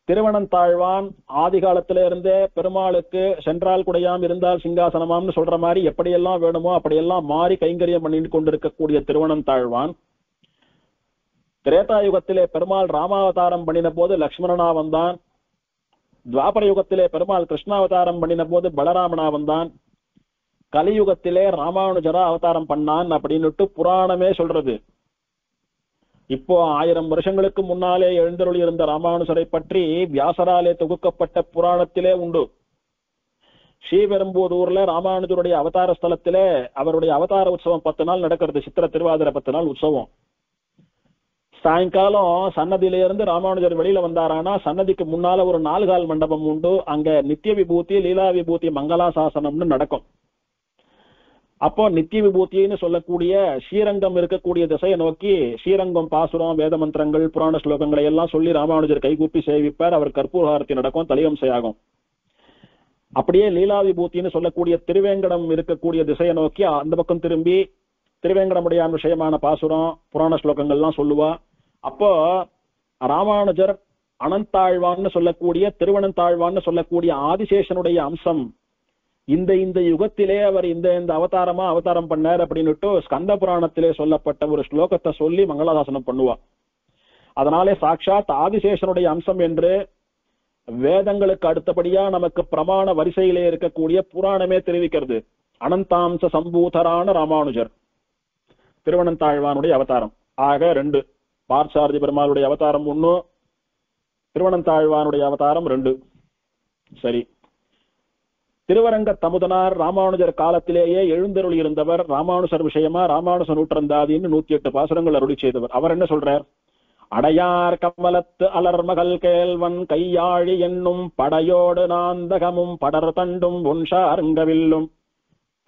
S1: திருவனந்தாழ்வான் ஆதி காலத்தில இருந்தே பெருமாளுக்கு சென்றால் குடையாம் இருந்தால் சிங்காசனமாம்னு சொல்ற மாதிரி எப்படியெல்லாம் வேணுமோ அப்படியெல்லாம் மாறி கைங்கரியம் பண்ணிட்டு கொண்டிருக்கக்கூடிய திருவனந்தாழ்வான் திரேதாயுகத்திலே பெருமாள் ராமாவதாரம் பண்ணின போது லக்ஷ்மணனா வந்தான். துவாபர யுகத்திலே பெருமாள் கிருஷ்ணாவதாரம் பண்ணின போது பலராமனா வந்தான். கலியுகத்திலே ராமானுஜரா அவதாரம் பண்ணான் அப்படின்னுட்டு புராணமே சொல்றது. இப்போ 1000 வருஷங்களுக்கு முன்னாலே எழுந்தருளி இருந்த ராமானுஜரை பற்றி வியாசராலே தொகுக்கப்பட்ட புராணத்திலே உண்டு. ஸ்ரீபெரும்புதூர்ல ராமானுஜருடைய அவதார ஸ்தலத்திலே அவருடைய அவதார உற்சவம் 10 நாள் நடக்கிறது. சித்திர திருவாதிரை 10 நாள் உற்சவம். சாயங்காலம் சன்னதியில இருந்து ராமானுஜர் வெளியில வந்தாரானா சன்னதிக்கு முன்னால ஒரு 4 கால் மண்டபம் உண்டு. அங்க நித்திய விபூதி லீலா விபூதி மங்களாசாசனம்னு நடக்கும். அப்போ நித்திய விபூத்தின்னு சொல்லக்கூடிய ஸ்ரீரங்கம் இருக்கக்கூடிய திசையை நோக்கி ஸ்ரீரங்கம் பாசுரம் வேத மந்திரங்கள் புராண ஸ்லோகங்களை எல்லாம் சொல்லி ராமானுஜர் கைகூப்பி சேவிப்பார். அவர் கற்பூரஹாரத்தி நடக்கும், தலியம்சையாகும். அப்படியே லீலா விபூத்தின்னு சொல்லக்கூடிய திருவேங்கடம் இருக்கக்கூடிய திசையை நோக்கி அந்த பக்கம் திரும்பி திருவேங்கடமுடையான் விஷயமான பாசுரம் புராண ஸ்லோகங்கள்லாம் சொல்லுவா. அப்போ ராமானுஜர் அனந்தாழ்வான்னு சொல்லக்கூடிய திருவனந்தாழ்வான்னு சொல்லக்கூடிய ஆதிசேஷனுடைய அம்சம் இந்த யுகத்திலே அவர் இந்த அவதாரமா அவதாரம் பண்ணார் அப்படின்னுட்டு ஸ்கந்த புராணத்திலே சொல்லப்பட்ட ஒரு ஸ்லோகத்தை சொல்லி மங்களாசாசனம் பண்ணுவா. அதனாலே சாட்சாத் ஆதிசேஷனுடைய அம்சம் என்று வேதங்களுக்கு அடுத்தபடியா நமக்கு பிரமாண வரிசையிலே இருக்கக்கூடிய புராணமே தெரிவிக்கிறது. அனந்தாம்ச சம்பூதரான ராமானுஜர் திருவனந்தாழ்வானுடைய அவதாரம். ஆக 2, பார்சாரதி பெருமாளுடைய அவதாரம் 1, திருவனந்தாழ்வானுடைய அவதாரம் 2. சரி, திருவரங்க தமுதனார் ராமானுஜர் காலத்திலேயே எழுந்தருளி இருந்தவர். ராமானுஜர் விஷயமா ராமானுஜ நூற்றந்தாதின்னு 108 பாசுரங்கள் அருளி செய்தவர். அவர் என்ன சொல்றார்? அடையார் கமலத்து அலர்மகள் கேள்வன் கையாழி என்னும் படையோடு நாந்தகமும் படர் தண்டும் ஒன்ஷார்ங்கவில்லும்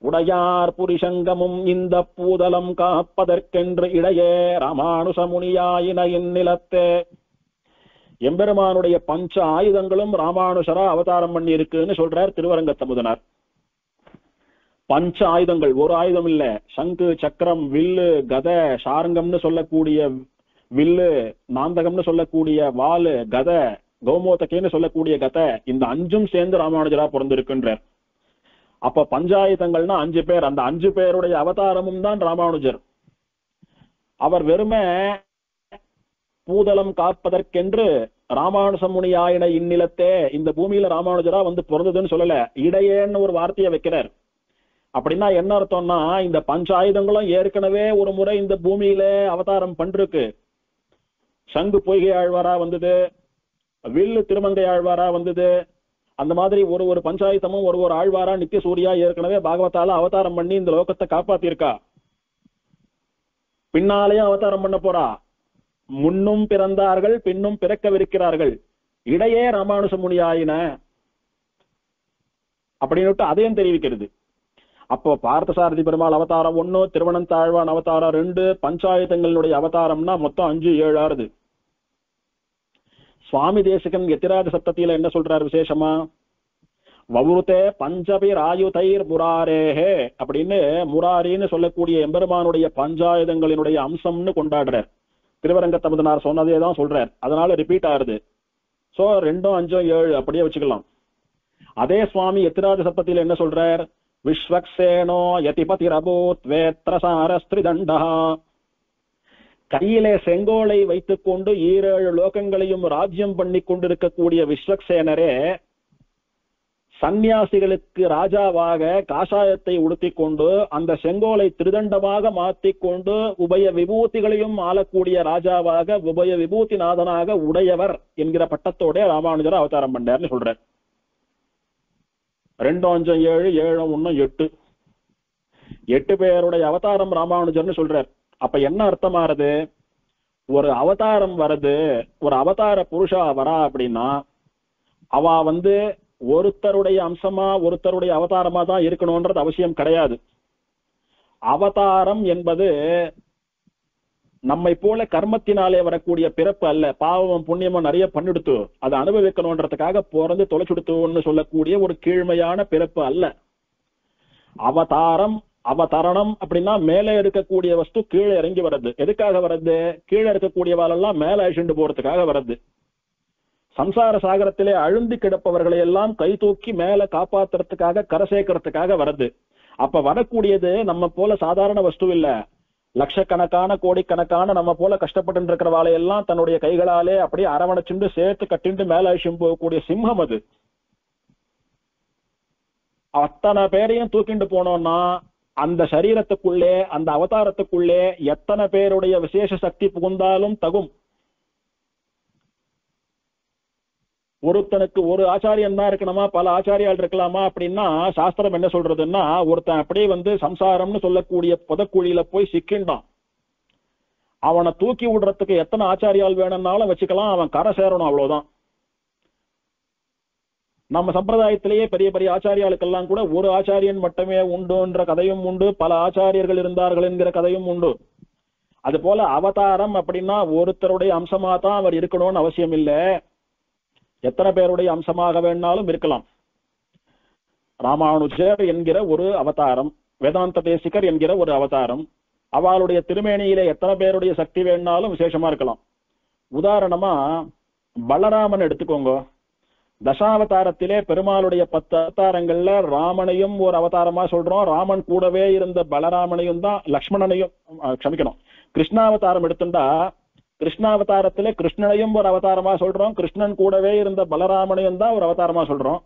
S1: உடையார் புரிசங்கமும் இந்த பூதலம் காப்பதற்கென்று இடையே ராமானுசமுனியாயின இந்நிலத்தே. எம்பெருமானுடைய பஞ்ச ஆயுதங்களும் ராமானுஷரா அவதாரம் பண்ணி இருக்குன்னு சொல்றார் திருவரங்க தமுதனார். பஞ்ச ஆயுதங்கள், ஒரு ஆயுதம் இல்ல. சங்கு சக்கரம் வில்லு கதை சாரங்கம்னு சொல்லக்கூடிய வில்லு, நாந்தகம்னு சொல்லக்கூடிய வாலு கதை, கௌமோதகேன்னு சொல்லக்கூடிய கதை, இந்த 5ம் சேர்ந்து ராமானுஜரா பிறந்திருக்கின்றார். அப்ப பஞ்சாயுதங்கள்னா 5 பேர். அந்த 5 பேருடைய அவதாரமும் தான் ராமானுஜர். அவர் வெறுமே பூதலம் காப்பதற்கென்று ராமானுசமுனியாயின இந்நிலத்தே, இந்த பூமியில ராமானுஜரா வந்து பிறந்ததுன்னு சொல்லல, இடையேன்னு ஒரு வார்த்தையை வைக்கிறார். அப்படின்னா என்ன அர்த்தம்னா, இந்த பஞ்சாயுதங்களும் ஏற்கனவே ஒரு முறை இந்த பூமியில அவதாரம் பண்ருக்கு. சங்கு பொய்கை ஆழ்வாரா வந்தது, வில்லு திருமங்கை ஆழ்வாரா வந்தது. அந்த மாதிரி ஒரு பஞ்சாயுதமும் ஒரு ஆழ்வாரா நித்திய சூரியா ஏற்கனவே பாகவதால அவதாரம் பண்ணி இந்த லோகத்தை காப்பாத்திருக்கா. பின்னாலேயும் அவதாரம் பண்ண போறா. முன்னும் பிறந்தார்கள் பின்னும் பிறக்கவிருக்கிறார்கள். இடையே ராமானுச முனியாயின அப்படின்னுட்டு அதையும் தெரிவிக்கிறது. அப்போ பார்த்தசாரதி பெருமாள் அவதாரம் 1, திருவனந்தாழ்வான் அவதாரம் 2, பஞ்சாயத்தங்களுடைய அவதாரம்னா மொத்தம் 5, 7 ஆறுது. சுவாமி தேசிகன் எத்திராஜ சப்தத்தில என்ன சொல்றார் விசேஷமா? வவுருத்தே பஞ்சபிர் ஆயுதைர் முராரேஹே அப்படின்னு முராரின்னு சொல்லக்கூடிய எம்பெருமானுடைய பஞ்சாயுதங்களினுடைய அம்சம்னு கொண்டாடுறார். திருவரங்கத்தமுதனார் சொன்னதே தான் சொல்றார், அதனால ரிப்பீட் ஆறுது. சோ 2, 5, 7 அப்படியே வச்சுக்கலாம். அதே சுவாமி எத்திராஜ சப்தத்தில என்ன சொல்றார்? விஸ்வக்சேனோ யதிபதிரபூத் வேத்ரசாரஸ்திரிதண்டா. கையிலே செங்கோலை வைத்துக் கொண்டு 7 லோகங்களையும் ராஜ்யம் பண்ணி கொண்டிருக்கக்கூடிய விஸ்வக்சேனரே சந்நியாசிகளுக்கு ராஜாவாக காஷாயத்தை உடுத்திக் கொண்டு அந்த செங்கோலை திருதண்டமாக மாற்றிக்கொண்டு உபய விபூதிகளையும் ஆளக்கூடிய ராஜாவாக உபய விபூதிநாதனாக உடையவர் என்கிற பட்டத்தோட ராமானுஜர் அவதாரம் பண்ணார்னு சொல்றார். 2, 5, 7, 7, 1, 8 8 பேருடைய அவதாரம் ராமானுஜர்னு சொல்றார். அப்ப என்ன அர்த்தமாறுது? ஒரு அவதாரம் வருது, ஒரு அவதார புருஷா வரா அப்படின்னா அவ ஒருத்தருடைய அம்சமா ஒருத்தருடைய அவதாரமா தான் இருக்கணும்ன்றது அவசியம் கிடையாது. அவதாரம் என்பது நம்மை போல கர்மத்தினாலே வரக்கூடிய பிறப்பு அல்ல. பாவம் புண்ணியமும் நிறைய பண்ணிடுத்து அதை அனுபவிக்கணும்ன்றதுக்காக பிறந்து தொலைச்சுடுத்துன்னு சொல்லக்கூடிய ஒரு கீழ்மையான பிறப்பு அல்ல. அவதாரம் அவதரணம் அப்படின்னா மேலே இருக்கக்கூடிய வஸ்து கீழே இறங்கி வர்றது. எதுக்காக வர்றது? கீழே இருக்கக்கூடியவாளெல்லாம் மேல அழிச்சுண்டு போறதுக்காக வர்றது. சம்சார சாகரத்திலே அழுந்தி கிடப்பவர்களை எல்லாம் கை தூக்கி மேல காப்பாத்துறதுக்காக கரை சேர்க்கறதுக்காக வருது. அப்ப வரக்கூடியது நம்ம போல சாதாரண வஸ்து இல்ல. லட்சக்கணக்கான கோடிக்கணக்கான நம்ம போல கஷ்டப்பட்டு இருக்கிறவாளை எல்லாம் தன்னுடைய கைகளாலே அப்படியே அரவணைச்சுண்டு சேர்த்து கட்டிண்டு மேல அழிச்சும் போகக்கூடிய சிம்மம் அது. அத்தனை பேரையும் தூக்கிண்டு போனோம்னா அந்த சரீரத்துக்குள்ளே அந்த அவதாரத்துக்குள்ளே எத்தனை பேருடைய விசேஷ சக்தி புகுந்தாலும் தகும். ஒருத்தனுக்கு ஒரு ஆச்சாரியன் தான் இருக்கணுமா, பல ஆச்சாரியால் இருக்கலாமா அப்படின்னா சாஸ்திரம் என்ன சொல்றதுன்னா, ஒருத்தன் அப்படியே சம்சாரம்னு சொல்லக்கூடிய புதக்குழியில போய் சிக்கின்றான். அவனை தூக்கி விடுறதுக்கு எத்தனை ஆச்சாரியால் வேணும்னாலும் வச்சுக்கலாம், அவன் கரை சேரணும், அவ்வளவுதான். நம்ம சம்பிரதாயத்திலேயே பெரிய பெரிய ஆச்சாரியாளுக்கெல்லாம் கூட ஒரு ஆச்சாரியன் மட்டுமே உண்டுன்ற கதையும் உண்டு, பல ஆச்சாரியர்கள் இருந்தார்கள் என்கிற கதையும் உண்டு. அது போல அவதாரம் அப்படின்னா ஒருத்தருடைய அம்சமா தான் அவர் இருக்கணும்னு அவசியம் இல்லை, எத்தனை பேருடைய அம்சமாக வேணாலும் இருக்கலாம். ராமானுஜர் என்கிற ஒரு அவதாரம், வேதாந்த தேசிகர் என்கிற ஒரு அவதாரம், அவளுடைய திருமேனியிலே எத்தனை பேருடைய சக்தி வேணாலும் விசேஷமா இருக்கலாம். உதாரணமா பலராமன் எடுத்துக்கோங்க. தசாவதாரத்திலே பெருமாளுடைய 10 அவதாரங்கள்ல ராமனையும் ஒரு அவதாரமா சொல்றோம், ராமன் கூடவே இருந்த பலராமனையும் தான், லக்ஷ்மணனையும் க்ஷமிக்கணும், கிருஷ்ணாவதாரம் எடுத்துட்டா கிருஷ்ணாவதாரத்திலே கிருஷ்ணனையும் ஒரு அவதாரமா சொல்றோம், கிருஷ்ணன் கூடவே இருந்த பலராமனையும் தான் ஒரு அவதாரமா சொல்றோம்.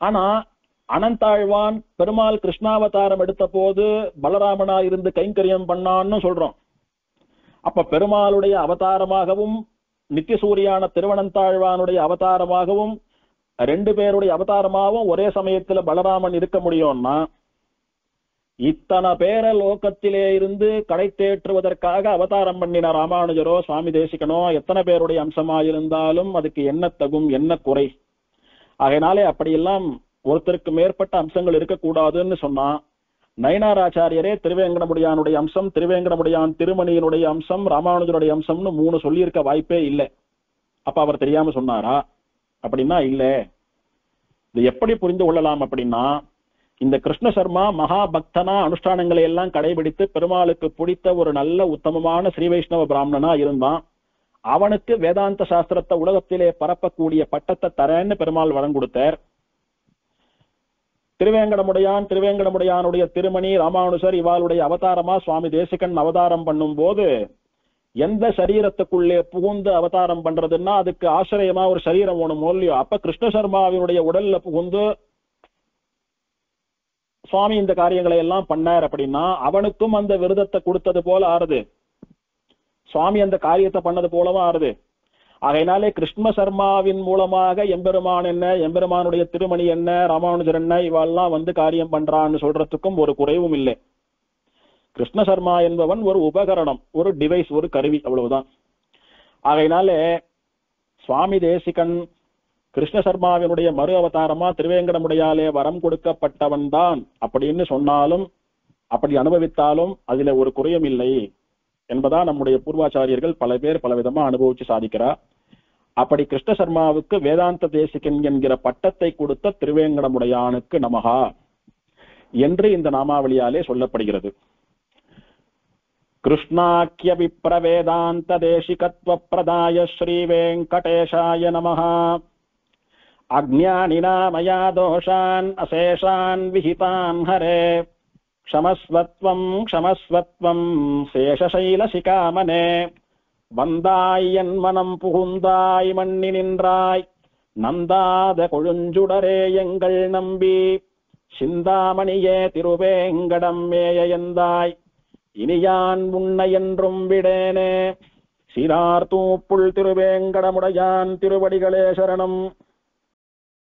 S1: ஆனா அனந்தாழ்வான் பெருமாள் கிருஷ்ணாவதாரம் எடுத்த போது பலராமனா இருந்து கைங்கரியம் பண்ணான்னு சொல்றோம். அப்ப பெருமாளுடைய அவதாரமாகவும் நித்தியசூரியான திருவனந்தாழ்வானுடைய அவதாரமாகவும் 2 பேருடைய அவதாரமாகவும் ஒரே சமயத்துல பலராமன் இருக்க முடியும்னா, இத்தனை பேர லோகத்திலே இருந்து கடை தேற்றுவதற்காக அவதாரம் பண்ணின ராமானுஜரோ சுவாமி தேசிகனோ எத்தனை பேருடைய அம்சமா இருந்தாலும் அதுக்கு என்ன தகும், என்ன குறை? ஆகையினாலே அப்படியெல்லாம் ஒருத்தருக்கு மேற்பட்ட அம்சங்கள் இருக்கக்கூடாதுன்னு சொன்னா, நயனாராச்சாரியரே திருவேங்கடமுடியானுடைய அம்சம், திருவேங்கடமுடியான் திருமணியினுடைய அம்சம், ராமானுஜருடைய அம்சம்னு 3 சொல்லியிருக்க வாய்ப்பே இல்லை. அப்ப அவர் தெரியாம சொன்னாரா? அப்படின்னா இல்ல. இது எப்படி புரிந்து கொள்ளலாம் அப்படின்னா, இந்த கிருஷ்ண சர்மா மகாபக்தனா அனுஷ்டானங்களை எல்லாம் கடைபிடித்து பெருமாளுக்கு பிடித்த ஒரு நல்ல உத்தமமான ஸ்ரீ வைஷ்ணவ பிராமணனா இருந்தான். அவனுக்கு வேதாந்த சாஸ்திரத்தை உலகத்திலே பரப்பக்கூடிய பட்டத்தை தரேன்னு பெருமாள் வரம் கொடுத்தார். திருவேங்கடமுடையானுடைய திருமணி ராமானுஜர் இவாளுடைய அவதாரமா சுவாமி தேசிகன் அவதாரம் பண்ணும் போது எந்த சரீரத்துக்குள்ளே புகுந்து அவதாரம் பண்றதுன்னா அதுக்கு ஆசிரியமா ஒரு சரீரம் ஒண்ணு மூலியோ. அப்ப கிருஷ்ண சர்மாவினுடைய உடல்ல புகுந்து சுவாமி இந்த காரியங்களை எல்லாம் பண்ணார் அப்படின்னா அவனுக்கும் அந்த விரதத்தை கொடுத்தது போல ஆறுது, சுவாமி அந்த காரியத்தை பண்ணது போலவும் ஆறுது. ஆகையினாலே கிருஷ்ண சர்மாவின் மூலமாக எம்பெருமான் என்ன, எம்பெருமானுடைய திருமணி என்ன, ராமானுஜர் என்ன, இவெல்லாம் காரியம் பண்றான்னு சொல்றதுக்கும் ஒரு குறைவும் இல்லை. கிருஷ்ண சர்மா என்பவன் ஒரு உபகரணம், ஒரு டிவைஸ், ஒரு கருவி, அவ்வளவுதான். ஆகையினாலே சுவாமி தேசிகன் கிருஷ்ண சர்மாவினுடைய மறு அவதாரமா திருவேங்கடமுடையாலே வரம் கொடுக்கப்பட்டவன் தான் அப்படின்னு சொன்னாலும் அப்படி அனுபவித்தாலும் அதுல ஒரு குறையும் இல்லை என்பதா நம்முடைய பூர்வாச்சாரியர்கள் பல பேர் பல விதமா அனுபவிச்சு சாதிக்கிறார். அப்படி கிருஷ்ண சர்மாவுக்கு வேதாந்த தேசிகன் என்கிற பட்டத்தை கொடுத்த திருவேங்கடமுடையானுக்கு நமகா என்று இந்த நாமாவளியாலே சொல்லப்படுகிறது. கிருஷ்ணாக்கிய விப்ரவேதாந்த தேசிகத்வ பிரதாய ஸ்ரீ வெங்கடேஷாய நமஹா. அஜ்ஞானினா மயா தோஷான் அசேஷான் விஹிதான் ஹரே. க்ஷமஸ்வத்வம் க்ஷமஸ்வத்வம் சேஷசைலசிகாமனே. வந்தாய் என் மனம் புகுந்தாய் மண்ணி நின்றாய். நந்தாத கொழுஞ்சுடரே எங்கள் நம்பி. சிந்தாமணியே திருவேங்கடம் மேயந்தாய். இனியான் உன்னை என்றும் விடேனே. சீரார் தூப்புள் திருவேங்கடமுடையான் திருவடிகளே சரணம்.